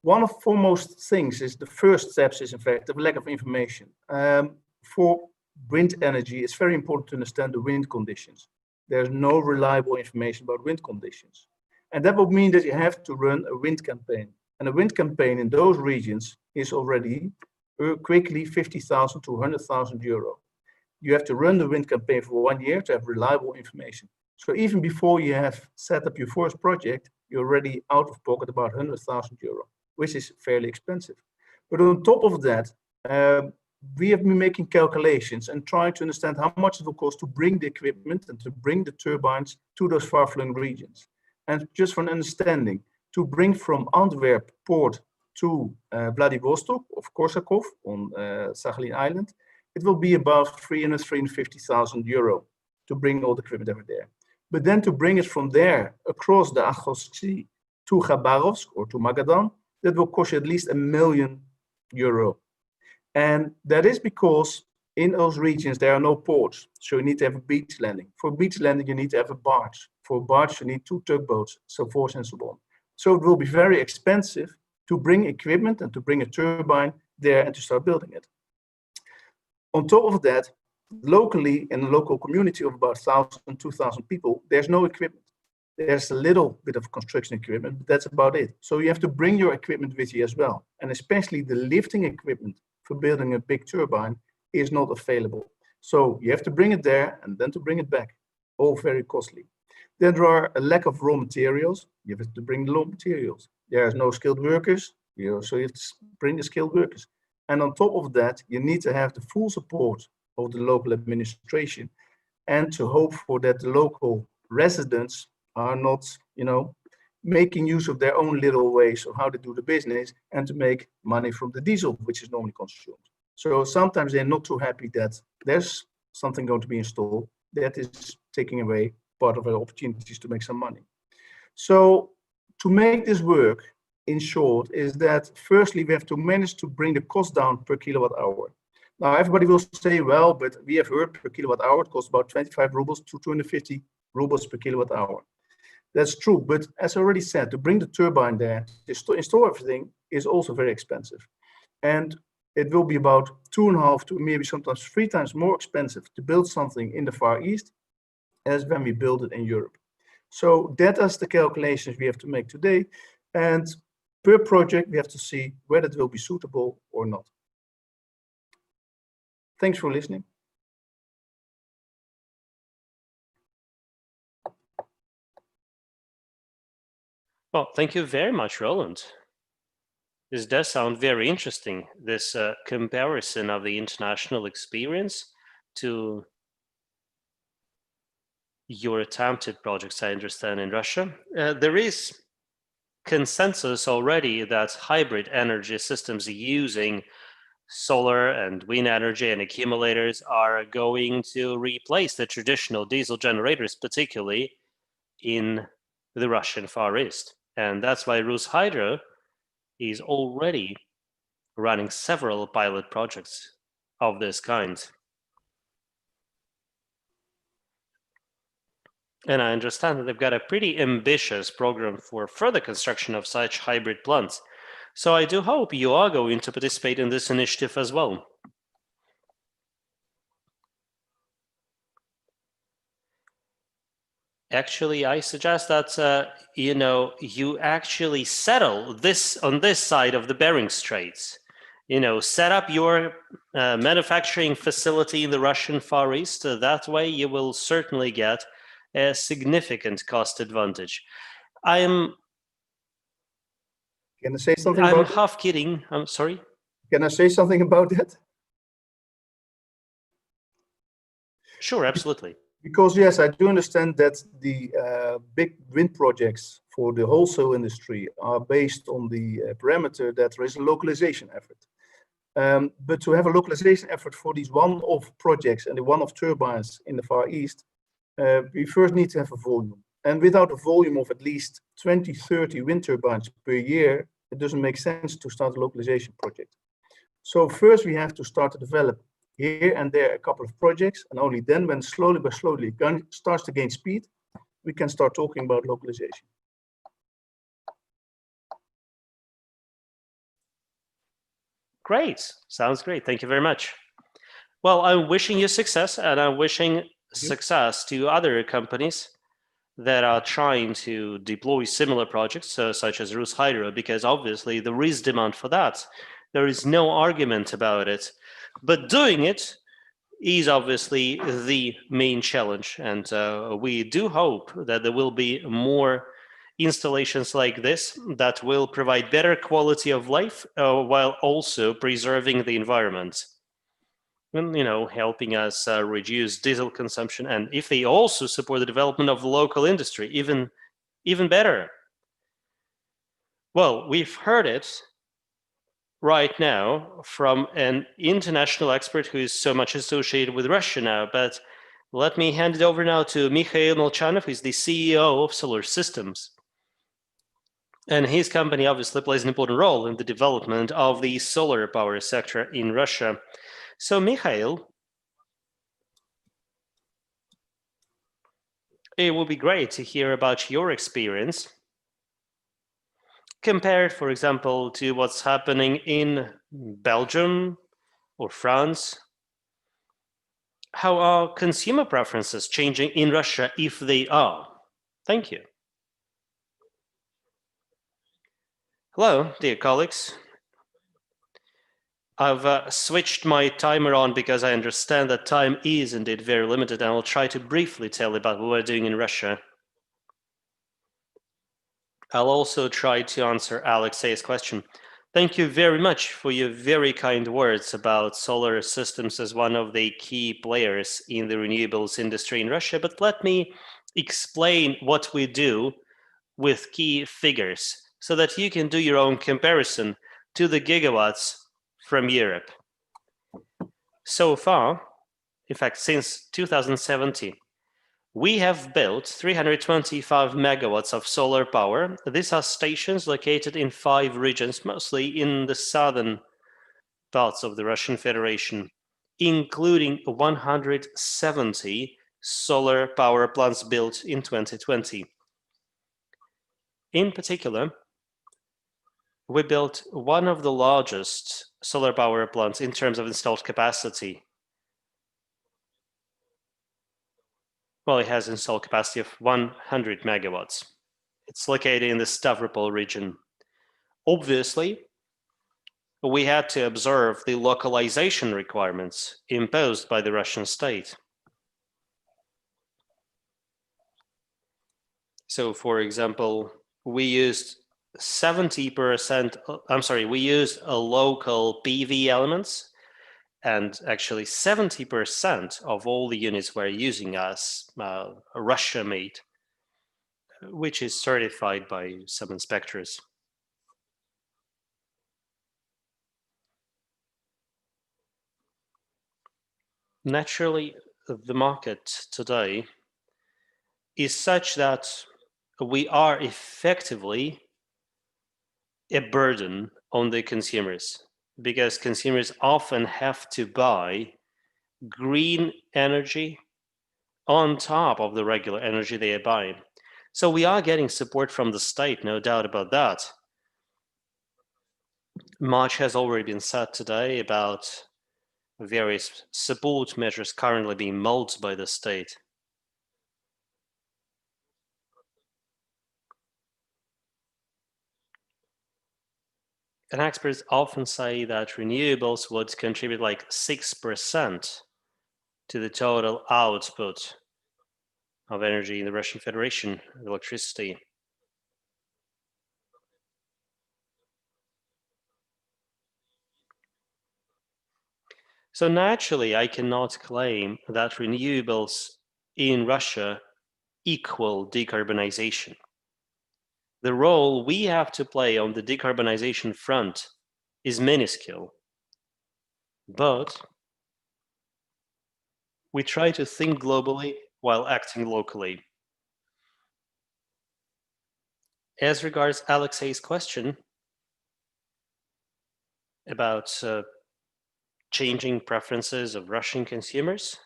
One of the foremost things is the first steps is in fact the lack of information. For wind energy, it's very important to understand the wind conditions. there's no reliable information about wind conditions. And that would mean that you have to run a wind campaign. And a wind campaign in those regions is already quickly 50,000 to 100,000 euro. You have to run the wind campaign for 1 year to have reliable information. So even before you have set up your first project, you're already out of pocket about 100,000 euro, which is fairly expensive. But on top of that, we have been making calculations and trying to understand how much it will cost to bring the equipment and to bring the turbines to those far-flung regions. And just for an understanding, to bring from Antwerp port to Vladivostok of Korsakov on Sakhalin Island, it will be about 350,000 euro to bring all the equipment over there. But then to bring it from there across the Azov Sea to Khabarovsk or to Magadan, that will cost you at least €1 million. And that is because in those regions there are no ports, so you need to have a beach landing. For beach landing, you need to have a barge. For a barge, you need 2 tugboats, so forth and so on. So it will be very expensive to bring equipment and to bring a turbine there and to start building it. On top of that, locally, in a local community of about 1,000, 2,000 people, there's no equipment. There's a little bit of construction equipment, but that's about it. So you have to bring your equipment with you as well. And especially the lifting equipment for building a big turbine is not available. So you have to bring it there and then to bring it back, all very costly. Then there are a lack of raw materials. You have to bring the raw materials. There's no skilled workers, so you have to bring the skilled workers. And on top of that, you need to have the full support of the local administration and to hope for that the local residents are not, making use of their own little ways of how to do the business and to make money from the diesel, which is normally consumed. So sometimes they're not too happy that there's something going to be installed that is taking away part of our opportunities to make some money. So to make this work, in short, is that firstly, we have to manage to bring the cost down per kilowatt hour. Now, everybody will say, well, but we have heard per kilowatt hour, it costs about 25 rubles to 250 rubles per kilowatt hour. That's true, but as I already said, to bring the turbine there, to install everything is also very expensive. And it will be about 2.5 to maybe sometimes 3 times more expensive to build something in the Far East as when we build it in Europe. So that is the calculations we have to make today. And per project, we have to see whether it will be suitable or not. Thanks for listening. Well, thank you very much, Roland. This does sound very interesting, this comparison of the international experience to your attempted projects, I understand, in Russia. There is consensus already that hybrid energy systems using solar and wind energy and accumulators are going to replace the traditional diesel generators, particularly in the Russian Far East. And that's why Rushydro is already running several pilot projects of this kind. And I understand that they've got a pretty ambitious program for further construction of such hybrid plants. So I do hope you are going to participate in this initiative as well. Actually, I suggest that, you actually settle this on this side of the Bering Straits. Set up your manufacturing facility in the Russian Far East. That way you will certainly get a significant cost advantage. Can I say something about I'm half kidding. I'm sorry. Can I say something about that? Sure, absolutely. Because yes, I do understand that the big wind projects for the wholesale industry are based on the parameter that there is a localization effort. But to have a localization effort for these one-off projects and the one-off turbines in the Far East, we first need to have a volume. And without a volume of at least 20, 30 wind turbines per year, it doesn't make sense to start a localization project. So first we have to start to develop here and there a couple of projects, and only then, when slowly but slowly it starts to gain speed, we can start talking about localization. Great. Sounds great. Thank you very much. Well, I'm wishing you success, and I'm wishing success to other companies that are trying to deploy similar projects, such as Rus Hydro, because obviously there is demand for that. There is no argument about it. But doing it is obviously the main challenge. And we do hope that there will be more installations like this that will provide better quality of life while also preserving the environment. And, helping us reduce diesel consumption. And if they also support the development of the local industry, even better. Well, we've heard it right now from an international expert who is so much associated with Russia now, but let me hand it over now to Mikhail Molchanov, who's the CEO of Solar Systems. And his company obviously plays an important role in the development of the solar power sector in Russia. So, Mikhail, it would be great to hear about your experience compared, for example, to what's happening in Belgium or France. How are consumer preferences changing in Russia, if they are? Thank you. Hello, dear colleagues. I've switched my timer on because I understand that time is indeed very limited, and I'll try to briefly tell you about what we're doing in Russia. I'll also try to answer Alexei's question. Thank you very much for your very kind words about solar systems as one of the key players in the renewables industry in Russia, but let me explain what we do with key figures so that you can do your own comparison to the gigawatts from Europe. So far, in fact, since 2017, we have built 325 megawatts of solar power. These are stations located in 5 regions, mostly in the southern parts of the Russian Federation, including 170 solar power plants built in 2020. In particular, we built one of the largest solar power plants in terms of installed capacity. Well, it has installed capacity of 100 megawatts. It's located in the Stavropol region. Obviously, we had to observe the localization requirements imposed by the Russian state. So, for example, we used 70%, we used a local PV elements, and actually 70% of all the units we're using as Russia-made, which is certified by some inspectors. Naturally, the market today is such that we are effectively a burden on the consumers, because consumers often have to buy green energy on top of the regular energy they are buying. So we are getting support from the state, no doubt about that. Much has already been said today about various support measures currently being molded by the state. And experts often say that renewables would contribute like 6% to the total output of energy in the Russian Federation, electricity. So naturally, I cannot claim that renewables in Russia equal decarbonization. The role we have to play on the decarbonization front is minuscule, but we try to think globally while acting locally. As regards Alexei's question about changing preferences of Russian consumers,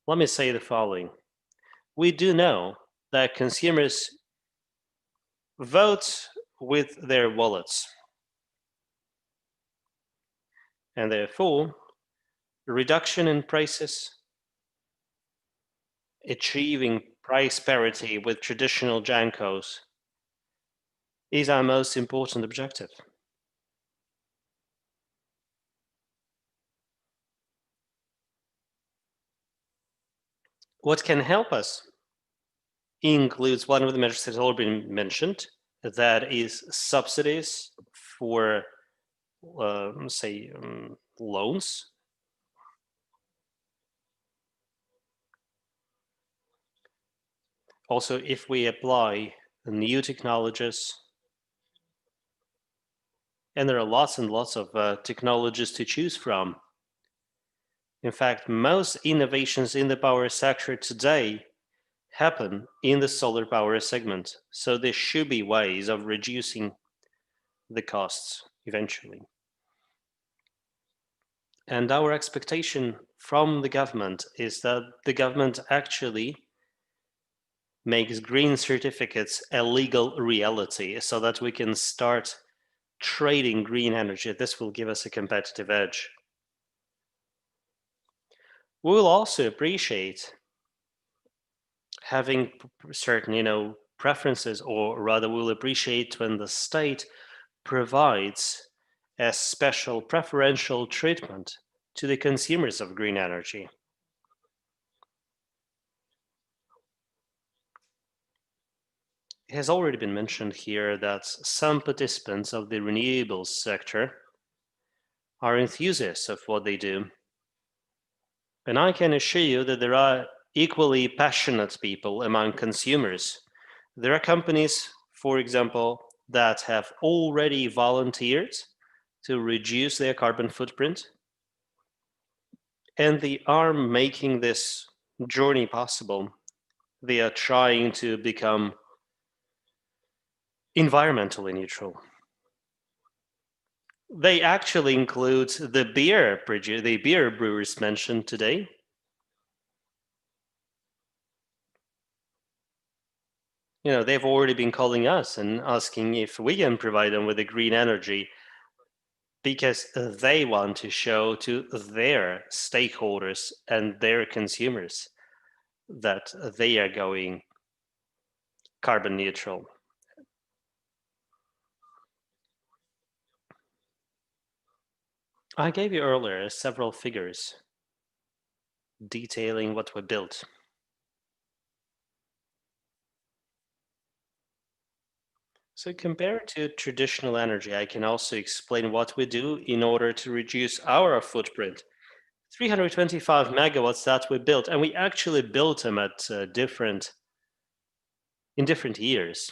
let me say the following. We do know that consumers vote with their wallets, and therefore, reduction in prices achieving price parity with traditional Jankos is our most important objective. What can help us includes one of the measures that has already been mentioned, that is subsidies for, loans. Also, if we apply new technologies, and there are lots and lots of technologies to choose from. In fact, most innovations in the power sector today happen in the solar power segment. So there should be ways of reducing the costs eventually. And our expectation from the government is that the government actually makes green certificates a legal reality so that we can start trading green energy. This will give us a competitive edge. We will also appreciate having certain, preferences, or rather we'll appreciate when the state provides a special preferential treatment to the consumers of green energy. It has already been mentioned here that some participants of the renewables sector are enthusiasts of what they do. And I can assure you that there are equally passionate people among consumers. There are companies, for example, that have already volunteered to reduce their carbon footprint, and they are making this journey possible. They are trying to become environmentally neutral. They actually include the beer brewers mentioned today. They've already been calling us and asking if we can provide them with the green energy, because they want to show to their stakeholders and their consumers that they are going carbon neutral. I gave you earlier several figures detailing what we built. So compared to traditional energy, I can also explain what we do in order to reduce our footprint. 325 megawatts that we built, and we actually built them at different years.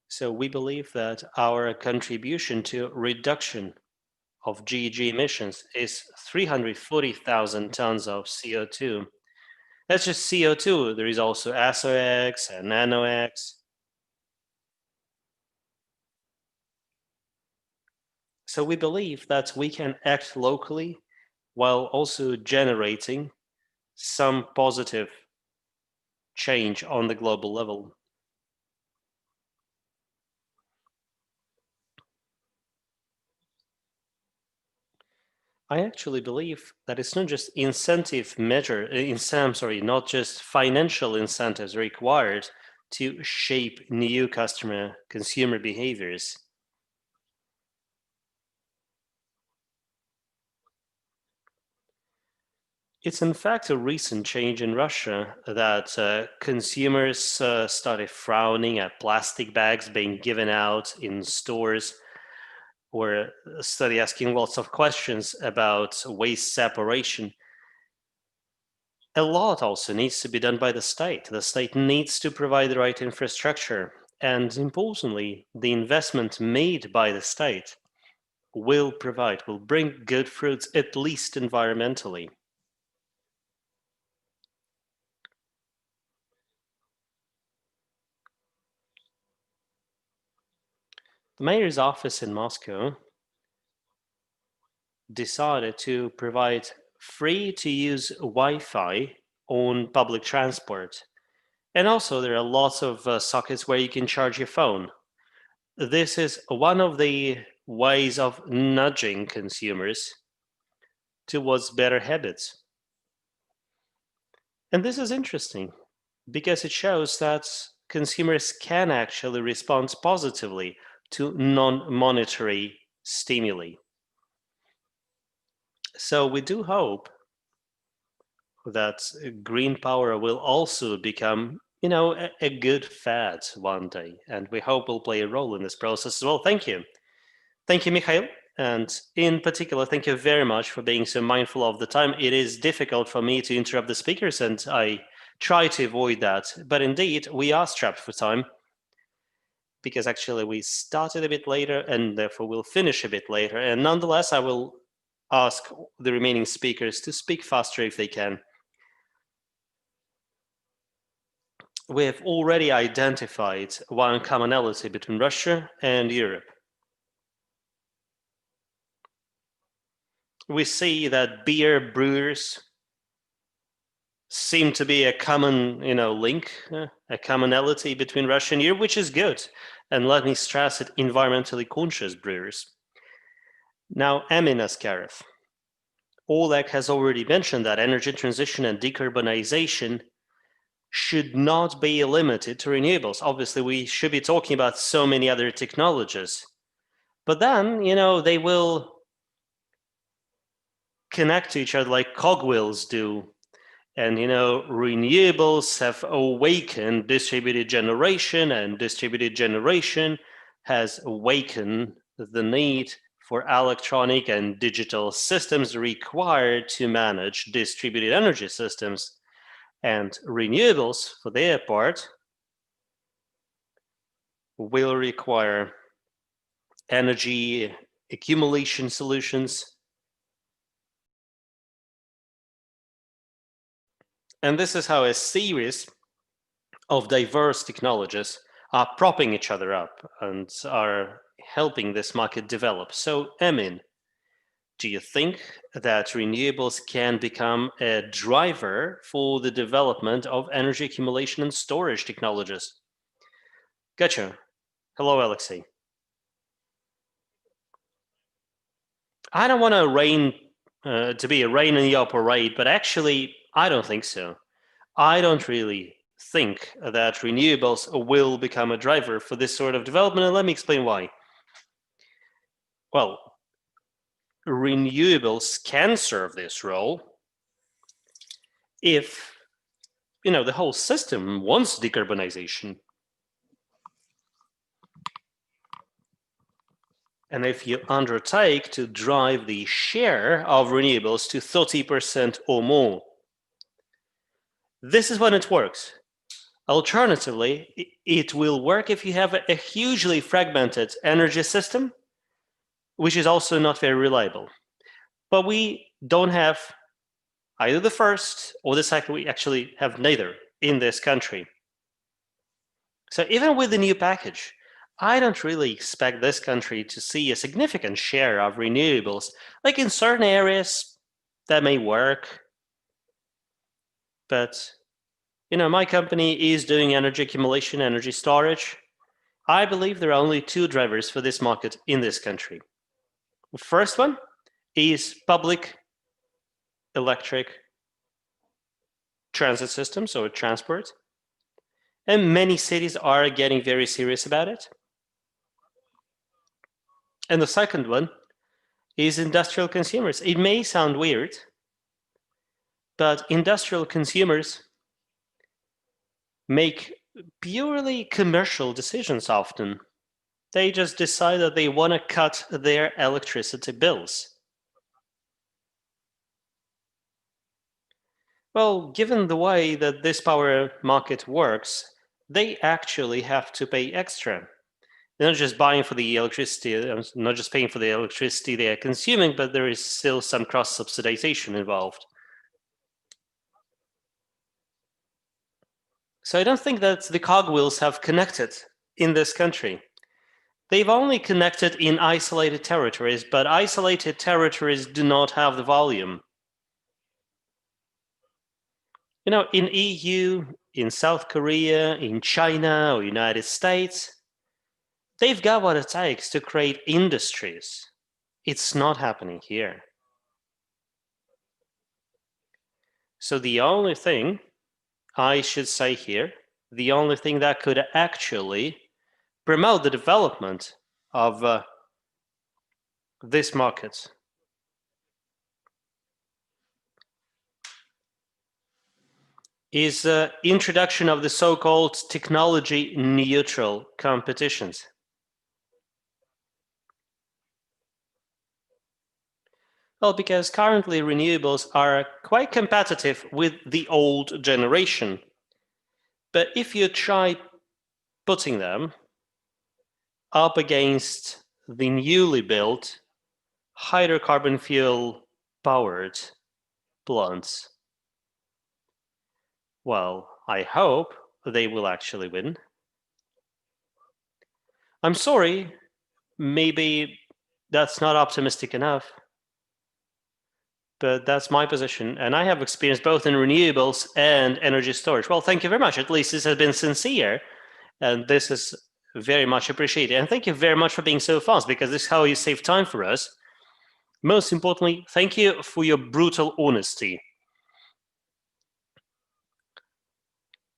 So we believe that our contribution to reduction of GHG emissions is 340,000 tons of CO2. That's just CO2. There is also SOx and NOx. So we believe that we can act locally while also generating some positive change on the global level. I actually believe that it's not just not just financial incentives required to shape new consumer behaviors. It's in fact a recent change in Russia that consumers started frowning at plastic bags being given out in stores, or study asking lots of questions about waste separation. A lot also needs to be done by the state. The state needs to provide the right infrastructure. And importantly, the investment made by the state will bring good fruits, at least environmentally. The mayor's office in Moscow decided to provide free-to-use Wi-Fi on public transport. And also there are lots of sockets where you can charge your phone. This is one of the ways of nudging consumers towards better habits. And this is interesting because it shows that consumers can actually respond positively to non-monetary stimuli. So we do hope that green power will also become, you know, a good fad one day, and we hope will play a role in this process as well. Thank you. Thank you, Mikhail. And in particular, thank you very much for being so mindful of the time. It is difficult for me to interrupt the speakers, and I try to avoid that. But indeed, we are strapped for time because actually we started a bit later and therefore we'll finish a bit later. And nonetheless, I will ask the remaining speakers to speak faster if they can. We have already identified one commonality between Russia and Europe. We see that beer brewers seem to be a common, link, a commonality between Russia and Europe, which is good. And let me stress it, environmentally conscious brewers. Now, Emin Askarov. Oleg has already mentioned that energy transition and decarbonization should not be limited to renewables. Obviously, we should be talking about so many other technologies. But then, they will connect to each other like cogwheels do. And, renewables have awakened distributed generation, and distributed generation has awakened the need for electronic and digital systems required to manage distributed energy systems. And renewables, for their part, will require energy accumulation solutions. And this is how a series of diverse technologies are propping each other up and are helping this market develop. So, Emin, do you think that renewables can become a driver for the development of energy accumulation and storage technologies? Gotcha. Hello, Alexey. I don't want to be a rain in your parade, but actually, I don't think so. I don't really think that renewables will become a driver for this sort of development, and let me explain why. Well, renewables can serve this role if, the whole system wants decarbonization. And if you undertake to drive the share of renewables to 30% or more, this is when it works. Alternatively, it will work if you have a hugely fragmented energy system, which is also not very reliable. But we don't have either the first or the second. We actually have neither in this country. So even with the new package, I don't really expect this country to see a significant share of renewables. Like in certain areas, that may work. But, my company is doing energy accumulation, energy storage. I believe there are only two drivers for this market in this country. The first one is public electric transit systems or transport. And many cities are getting very serious about it. And the second one is industrial consumers. It may sound weird, but industrial consumers make purely commercial decisions often. They just decide that they want to cut their electricity bills. Well, given the way that this power market works, they actually have to pay extra. They're not just buying for the electricity, not just paying for the electricity they are consuming, but there is still some cross-subsidization involved. So I don't think that the cogwheels have connected in this country. They've only connected in isolated territories, but isolated territories do not have the volume. In EU, in South Korea, in China or United States, they've got what it takes to create industries. It's not happening here. So the only thing I should say here, the only thing that could actually promote the development of this market is introduction of the so-called technology neutral competitions. Well, because currently renewables are quite competitive with the old generation. But if you try putting them up against the newly built hydrocarbon fuel powered plants, well, I hope they will actually win. I'm sorry, maybe that's not optimistic enough, but that's my position. And I have experience both in renewables and energy storage. Well, thank you very much. At least this has been sincere, and this is very much appreciated. And thank you very much for being so fast, because this is how you save time for us. Most importantly, thank you for your brutal honesty.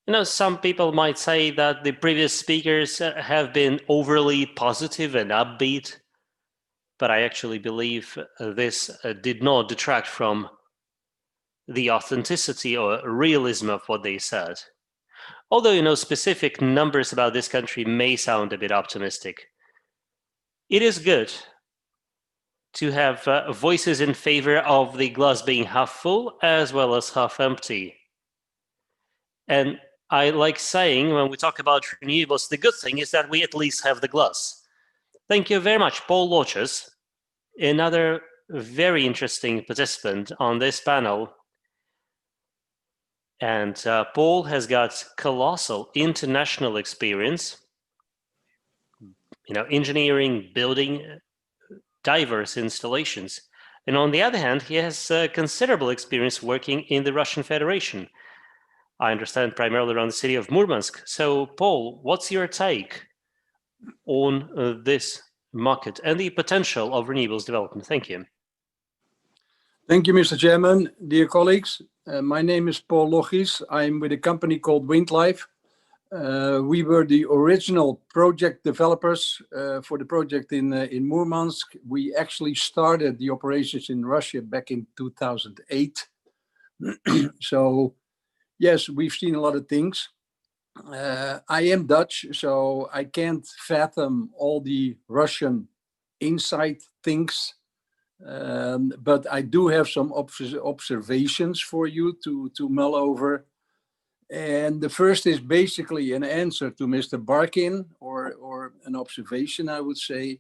You know, some people might say that the previous speakers have been overly positive and upbeat, but I actually believe this did not detract from the authenticity or realism of what they said. Although, you know, specific numbers about this country may sound a bit optimistic, it is good to have voices in favor of the glass being half full as well as half empty. And I like saying, when we talk about renewables, the good thing is that we at least have the glass. Thank you very much, Paul Loches, another very interesting participant on this panel. And Paul has got colossal international experience, you know, engineering, building diverse installations. And on the other hand, he has considerable experience working in the Russian Federation. I understand primarily around the city of Murmansk. So, Paul, what's your take on this market and the potential of renewables development? Thank you. Thank you, Mr. Chairman. Dear colleagues, my name is Paul Loches. I'm with a company called Windlife. We were the original project developers for the project in Murmansk. We actually started the operations in Russia back in 2008. So, yes, we've seen a lot of things. I am Dutch, so I can't fathom all the Russian inside things. But I do have some observations for you to mull over. And the first is basically an answer to Mr. Barkin, or an observation, I would say.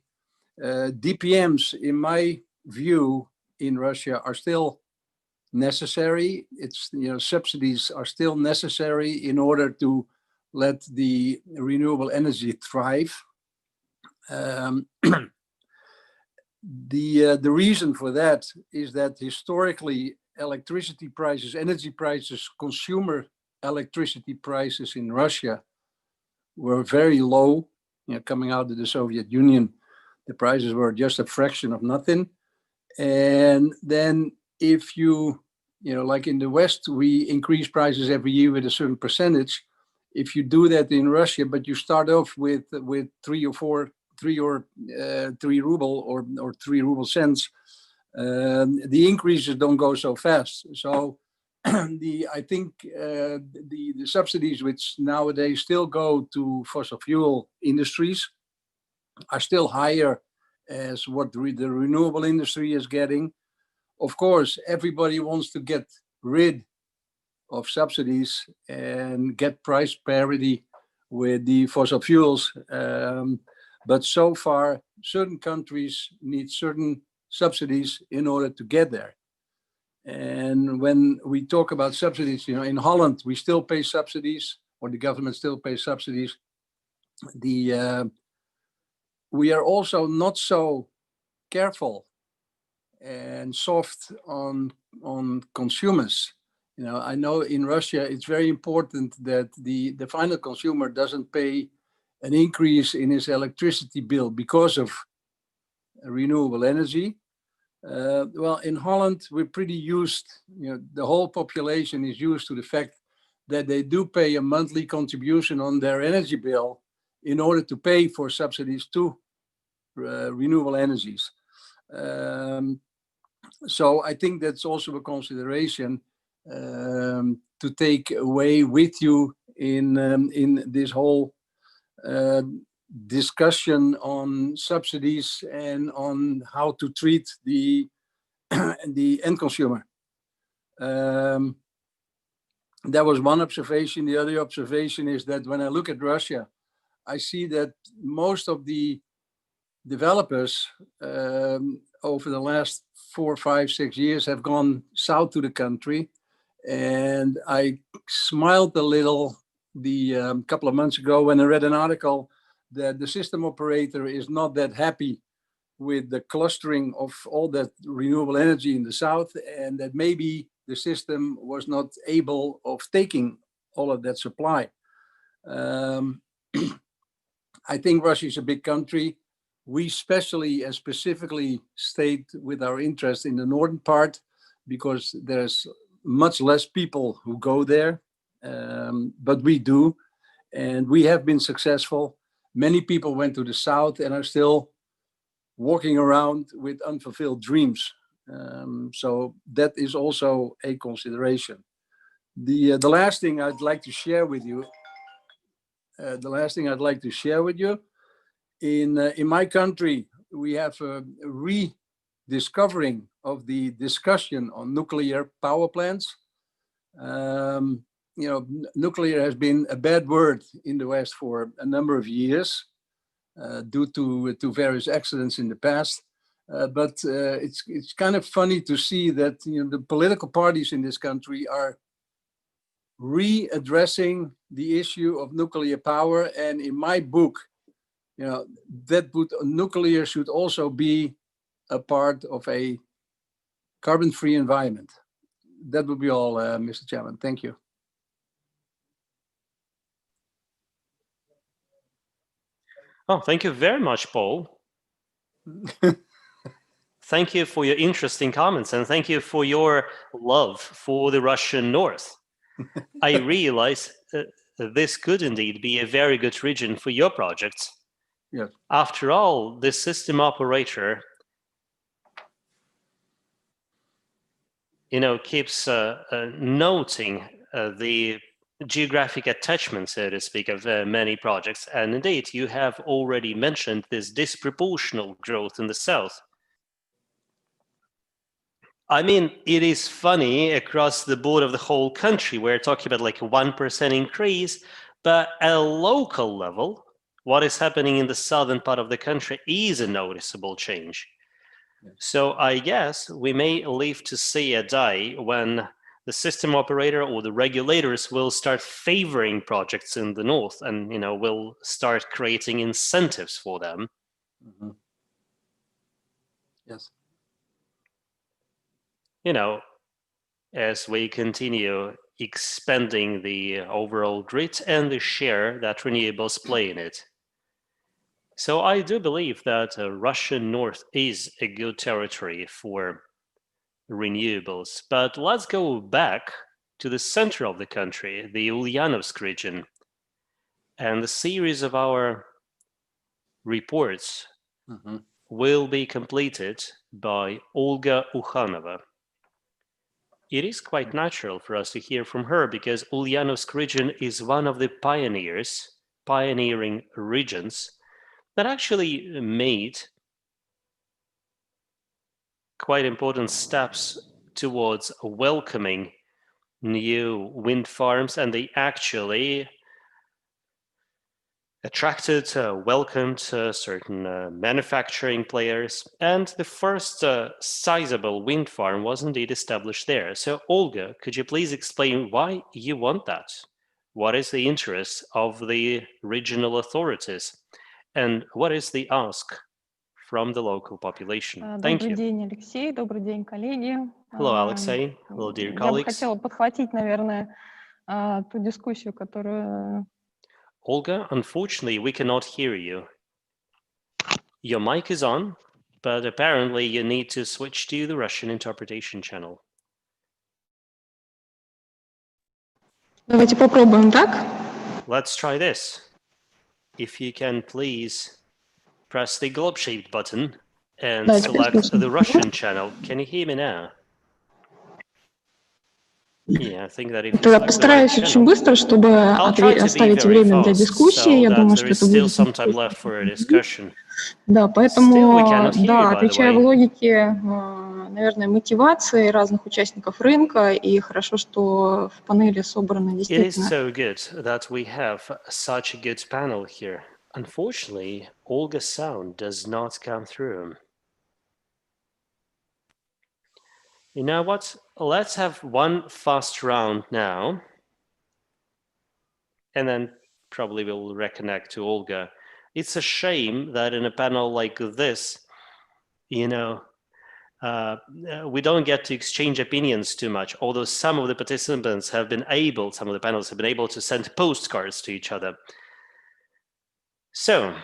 DPMs, in my view, in Russia are still necessary. It's, you know, subsidies are still necessary in order to let the renewable energy thrive. The reason for that is that historically electricity prices, energy prices, consumer electricity prices in Russia were very low. You know, coming out of the Soviet Union, the prices were just a fraction of nothing. And then if you know, like in the West, we increase prices every year with a certain percentage. If you do that in Russia, but you start off with 3 ruble or 3 ruble cents, the increases don't go so fast. So I think the subsidies which nowadays still go to fossil fuel industries are still higher as what the renewable industry is getting. Of course, everybody wants to get rid of subsidies and get price parity with the fossil fuels. But so far, certain countries need certain subsidies in order to get there. And when we talk about subsidies, you know, in Holland, we still pay subsidies, or the government still pays subsidies. We are also not so careful and soft on consumers. You know, I know in Russia, it's very important that the final consumer doesn't pay an increase in his electricity bill because of renewable energy. Well, in Holland, we're pretty used, you know, the whole population is used to the fact that they do pay a monthly contribution on their energy bill in order to pay for subsidies to renewable energies. So I think that's also a consideration to take away with you in this whole discussion on subsidies and on how to treat the the end consumer. That was one observation. The other observation is that when I look at Russia, I see that most of the developers over the last 4, 5, 6 years have gone south to the country. And I smiled a little the couple of months ago when I read an article that the system operator is not that happy with the clustering of all that renewable energy in the south, and that maybe the system was not able of taking all of that supply. I think Russia is a big country. We specifically stayed with our interest in the northern part because there's much less people who go there, but we do, and we have been successful. Many people went to the south and are still walking around with unfulfilled dreams. So that is also a consideration. The last thing I'd like to share with you, in my country, we have a rediscovering of the discussion on nuclear power plants. You know, nuclear has been a bad word in the West for a number of years due to various accidents in the past. But it's kind of funny to see that, you know, the political parties in this country are readdressing the issue of nuclear power. And in my book, you know, nuclear should also be a part of a carbon-free environment. That would be all, Mr. Chairman. Thank you. Oh, thank you very much, Paul. Thank you for your interesting comments, and thank you for your love for the Russian North. I realize this could indeed be a very good region for your projects. Yes. After all, the system operator, you know, keeps noting the geographic attachment, so to speak, of many projects. And indeed, you have already mentioned this disproportional growth in the south. I mean, it is funny across the board of the whole country. We're talking about like a 1% increase, but at a local level, what is happening in the southern part of the country is a noticeable change. Yes. So I guess we may live to see a day when the system operator or the regulators will start favoring projects in the north, and, you know, will start creating incentives for them. Mm-hmm. Yes. You know, as we continue expanding the overall grid and the share that renewables play in it. So I do believe that Russian North is a good territory for renewables. But let's go back to the center of the country, the Ulyanovsk region, and the series of our reports will be completed by Olga Ukhanova. It is quite natural for us to hear from her because Ulyanovsk region is one of the pioneering regions that actually made quite important steps towards welcoming new wind farms, and they actually attracted, welcomed certain manufacturing players, and the first sizable wind farm was indeed established there. So Olga, could you please explain why you want that? What is the interest of the regional authorities? And what is the ask from the local population? Thank you. Добрый день, Алексей. Добрый день, коллеги. Hello, Alexey. Hello, dear colleagues. Я бы хотела подхватить, наверное, ту дискуссию, которую... Olga, unfortunately, we cannot hear you. Your mic is on, but apparently you need to switch to the Russian interpretation channel. Давайте попробуем так. Let's try this. If you can please press the globe-shaped button and Да, select теперь the Russian channel. Can you hear me now? Yeah, I think that if you Тогда select the right постараюсь очень channel, быстро, чтобы I'll try to be оставить very время для fast дискуссии. so Я that думаю, there что is это still будет some time left for a discussion. Да, Still, we поэтому, cannot hear you, да, by the отвечая в way. логике, наверное, мотивации разных участников рынка, и хорошо, что в панели собраны It is действительно so good that we have such a good panel here. Unfortunately, Olga's sound does not come through. You know what? Let's have one fast round now. And then probably we'll reconnect to Olga. It's a shame that in a panel like this, you know, we don't get to exchange opinions too much, although some of the participants have been able, some of the panels have been able to send postcards to each other. So,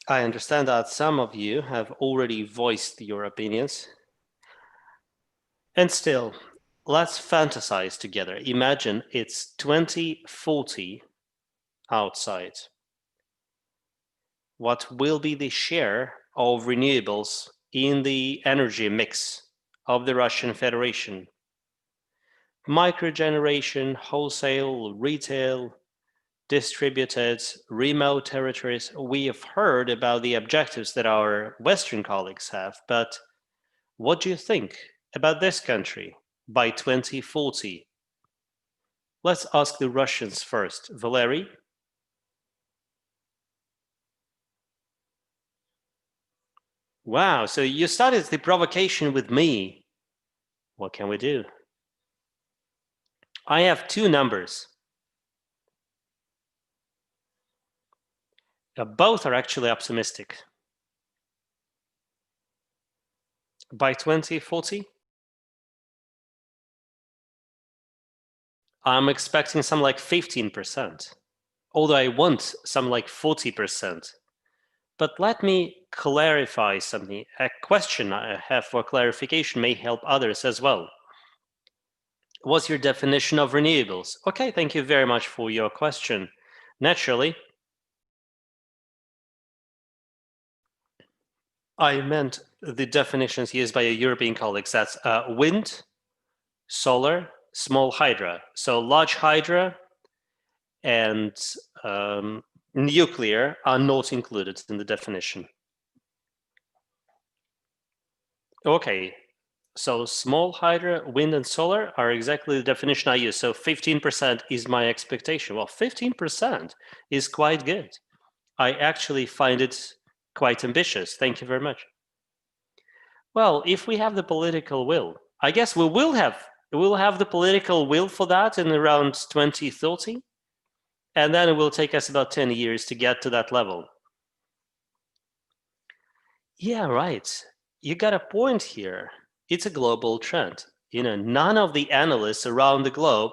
I understand that some of you have already voiced your opinions. And still, let's fantasize together. Imagine it's 2040 outside. What will be the share of renewables in the energy mix of the Russian Federation? Microgeneration, wholesale, retail, distributed, remote territories. We have heard about the objectives that our Western colleagues have, but what do you think about this country by 2040? Let's ask the Russians first. Valery? Wow, so you started the provocation with me. What can we do? I have two numbers. Both are actually optimistic. By 2040, I'm expecting some like 15%, although I want some like 40%. But let me clarify something. A question I have for clarification may help others as well. What's your definition of renewables? Okay, thank you very much for your question. Naturally, I meant the definitions used by your European colleagues. That's wind, solar, small hydro. So large hydro and nuclear are not included in the definition. Okay, so small hydro, wind and solar are exactly the definition I use. So 15% is my expectation. Well, 15% is quite good. I actually find it quite ambitious. Thank you very much. Well, if we have the political will, I guess we will have the political will for that in around 2030. And then it will take us about 10 years to get to that level. Yeah, right. You got a point here. It's a global trend. You know, none of the analysts around the globe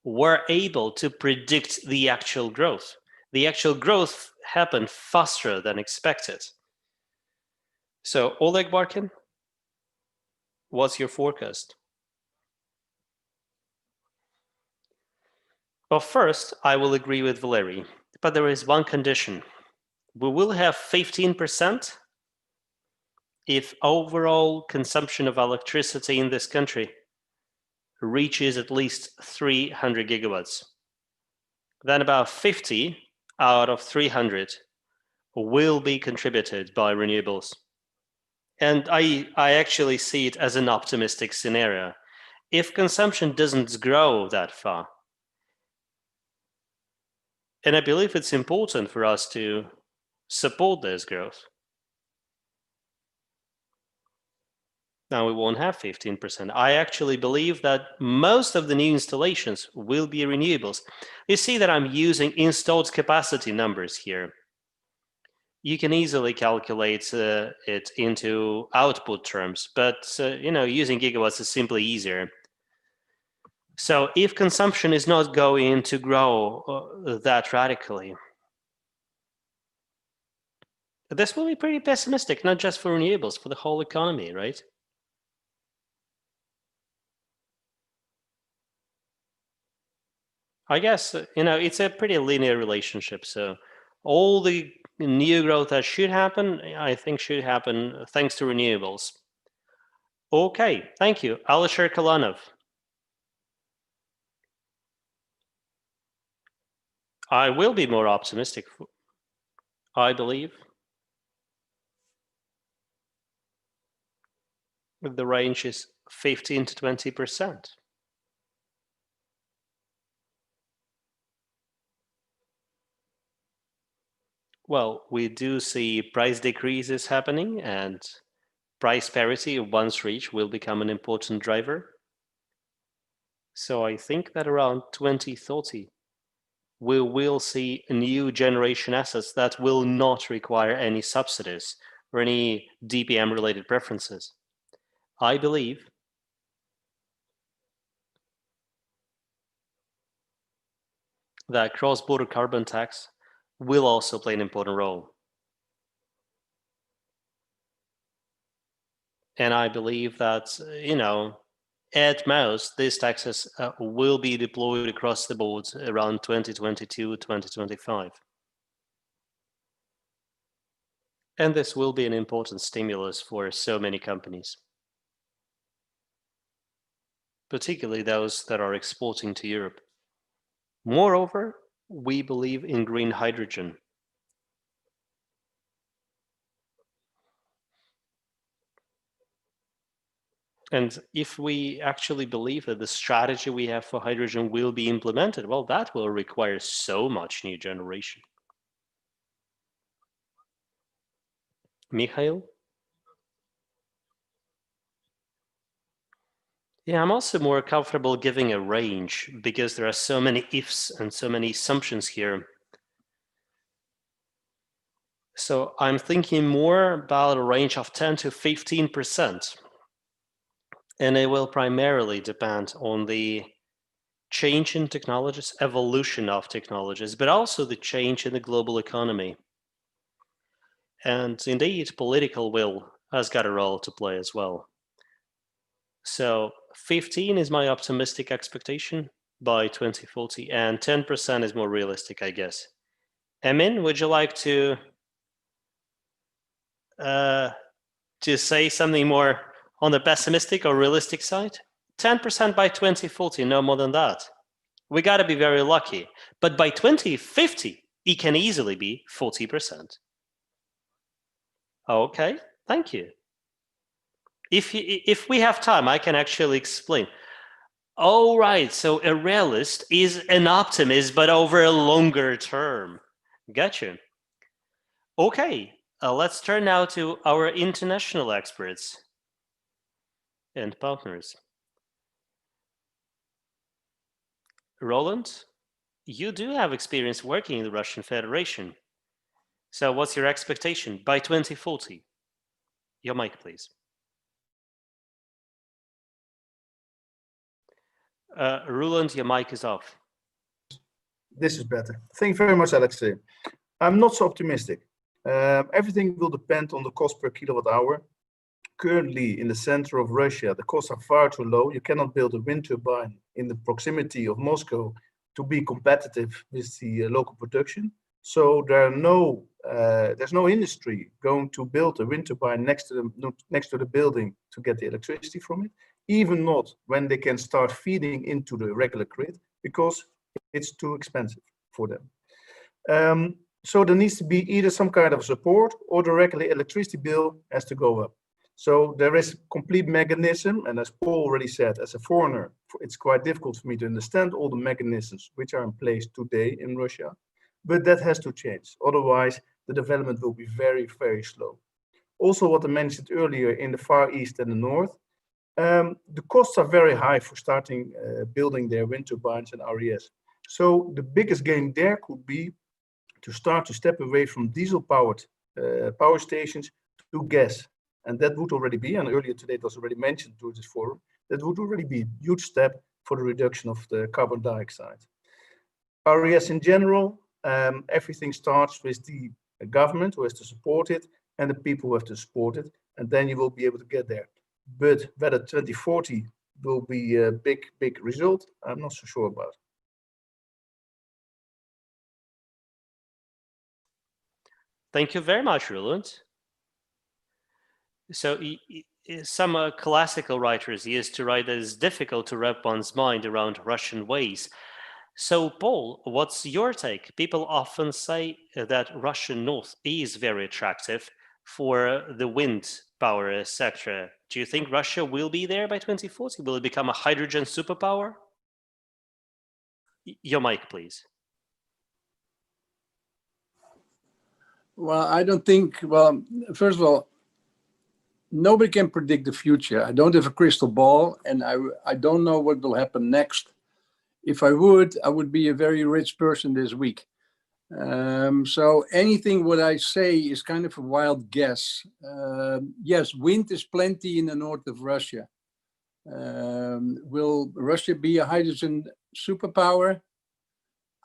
were able to predict the actual growth. The actual growth happened faster than expected. So, Oleg Barkin, what's your forecast? Well, first, I will agree with Valery, but there is one condition. We will have 15% if overall consumption of electricity in this country reaches at least 300 gigawatts. Then about 50 out of 300 will be contributed by renewables. And I actually see it as an optimistic scenario. If consumption doesn't grow that far, and I believe it's important for us to support this growth. Now we won't have 15%. I actually believe that most of the new installations will be renewables. You see that I'm using installed capacity numbers here. You can easily calculate it into output terms, but using gigawatts is simply easier. So if consumption is not going to grow that radically, this will be pretty pessimistic, not just for renewables, for the whole economy, right? I guess, it's a pretty linear relationship. So all the new growth that should happen, I think should happen thanks to renewables. Okay, thank you. Alisher Kalanov. I will be more optimistic, I believe. The range is 15 to 20%. Well, we do see price decreases happening, and price parity, once reached, will become an important driver. So I think that around 2030, we will see new generation assets that will not require any subsidies or any DPM-related preferences. I believe that cross-border carbon tax will also play an important role. And I believe that, at most, these taxes will be deployed across the board around 2022, 2025. And this will be an important stimulus for so many companies, particularly those that are exporting to Europe. Moreover, we believe in green hydrogen. And if we actually believe that the strategy we have for hydrogen will be implemented, well, that will require so much new generation. Mikhail? Yeah, I'm also more comfortable giving a range because there are so many ifs and so many assumptions here. So I'm thinking more about a range of 10 to 15%. And it will primarily depend on the change in technologies, evolution of technologies, but also the change in the global economy. And indeed, political will has got a role to play as well. So 15 is my optimistic expectation by 2040, and 10% is more realistic, I guess. Emin, would you like to say something more on the pessimistic or realistic side? 10% by 2040, no more than that. We got to be very lucky. But by 2050, it can easily be 40%. Okay, thank you. If we have time, I can actually explain. Oh, right, so a realist is an optimist, but over a longer term. Gotcha. Okay, let's turn now to our international experts and partners. Roland, you do have experience working in the Russian Federation. So what's your expectation by 2040? Your mic, please. Roland, your mic is off. This is better. Thank you very much, Alexey. I'm not so optimistic. Everything will depend on the cost per kilowatt hour. Currently, in the center of Russia, the costs are far too low. You cannot build a wind turbine in the proximity of Moscow to be competitive with the local production. So there's no industry going to build a wind turbine next to the building to get the electricity from it, even not when they can start feeding into the regular grid, because it's too expensive for them. So there needs to be either some kind of support, or the regular electricity bill has to go up. So there is a complete mechanism, and as Paul already said, as a foreigner, it's quite difficult for me to understand all the mechanisms which are in place today in Russia, but that has to change. Otherwise, the development will be very, very slow. Also, what I mentioned earlier in the Far East and the North, the costs are very high for starting building their wind turbines and RES. So the biggest gain there could be to start to step away from diesel-powered power stations to gas. And that would already be, and earlier today it was already mentioned to this forum, that would already be a huge step for the reduction of the carbon dioxide. RES in general, everything starts with the government who has to support it and the people who have to support it, and then you will be able to get there. But whether 2040 will be a big result, I'm not so sure about. Thank you very much, Roland. So some classical writers used to write that it's difficult to wrap one's mind around Russian ways. So, Paul, what's your take? People often say that Russian North is very attractive for the wind power sector. Do you think Russia will be there by 2040? Will it become a hydrogen superpower? Your mic, please. Well, I don't think, well, first of all, nobody can predict the future. I don't have a crystal ball, and I don't know what will happen next. If I would be a very rich person this week. So anything what I say is kind of a wild guess. Yes, wind is plenty in the north of Russia. Will Russia be a hydrogen superpower?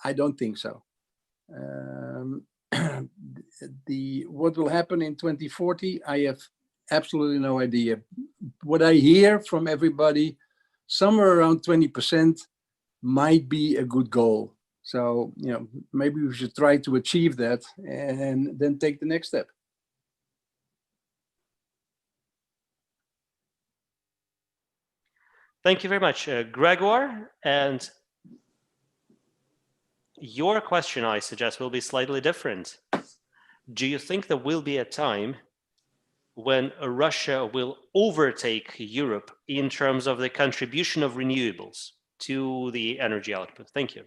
I don't think so. What will happen in 2040, I have absolutely no idea. What I hear from everybody, somewhere around 20% might be a good goal. So, you know, maybe we should try to achieve that and then take the next step. Thank you very much, Grégoire. And your question, I suggest, will be slightly different. Do you think there will be a time when Russia will overtake Europe in terms of the contribution of renewables to the energy output? Thank you.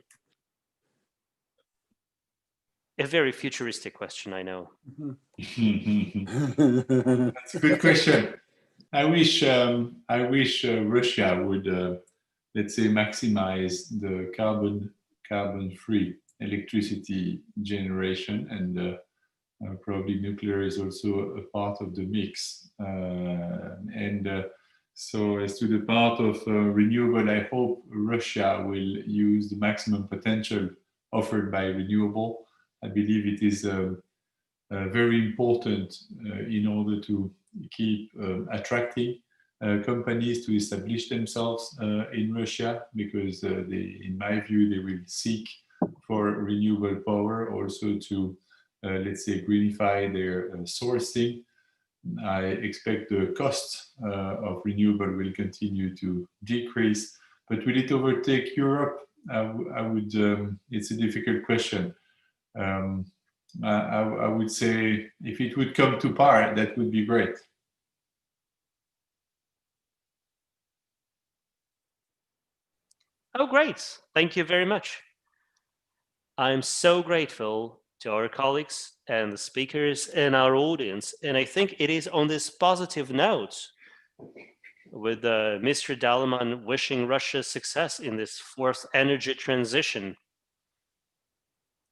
A very futuristic question, I know. That's a good question. I wish Russia would, let's say, maximize the carbon-free electricity generation, and probably nuclear is also a part of the mix. So as to the part of renewable, I hope Russia will use the maximum potential offered by renewable. I believe it is very important in order to keep attracting companies to establish themselves in Russia, because in my view, they will seek for renewable power also to, let's say, greenify their sourcing. I expect the cost of renewable will continue to decrease, but will it overtake Europe? I would. It's a difficult question. I would say if it would come to par, that would be great. Oh, great. Thank you very much. I'm so grateful to our colleagues and the speakers and our audience. And I think it is on this positive note, with Mr. Dallemagne wishing Russia success in this fourth energy transition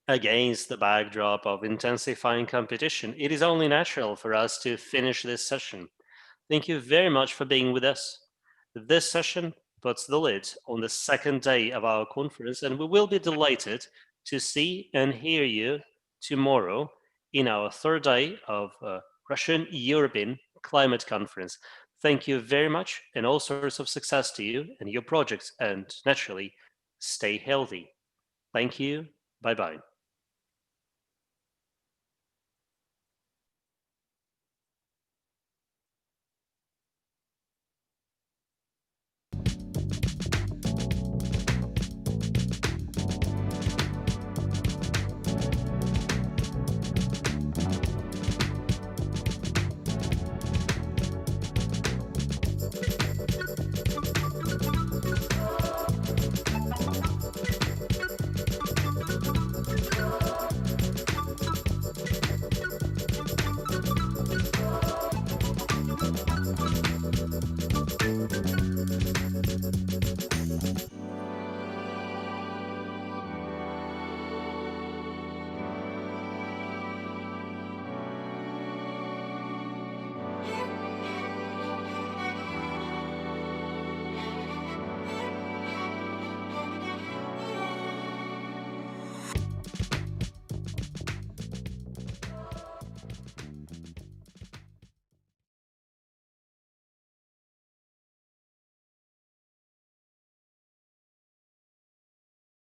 against the backdrop of intensifying competition, it is only natural for us to finish this session. Thank you very much for being with us. This session puts the lid on the second day of our conference, and we will be delighted to see and hear you tomorrow in our third day of Russian-European Climate Conference. Thank you very much, and all sorts of success to you and your projects, and naturally, stay healthy. Thank you. Bye-bye.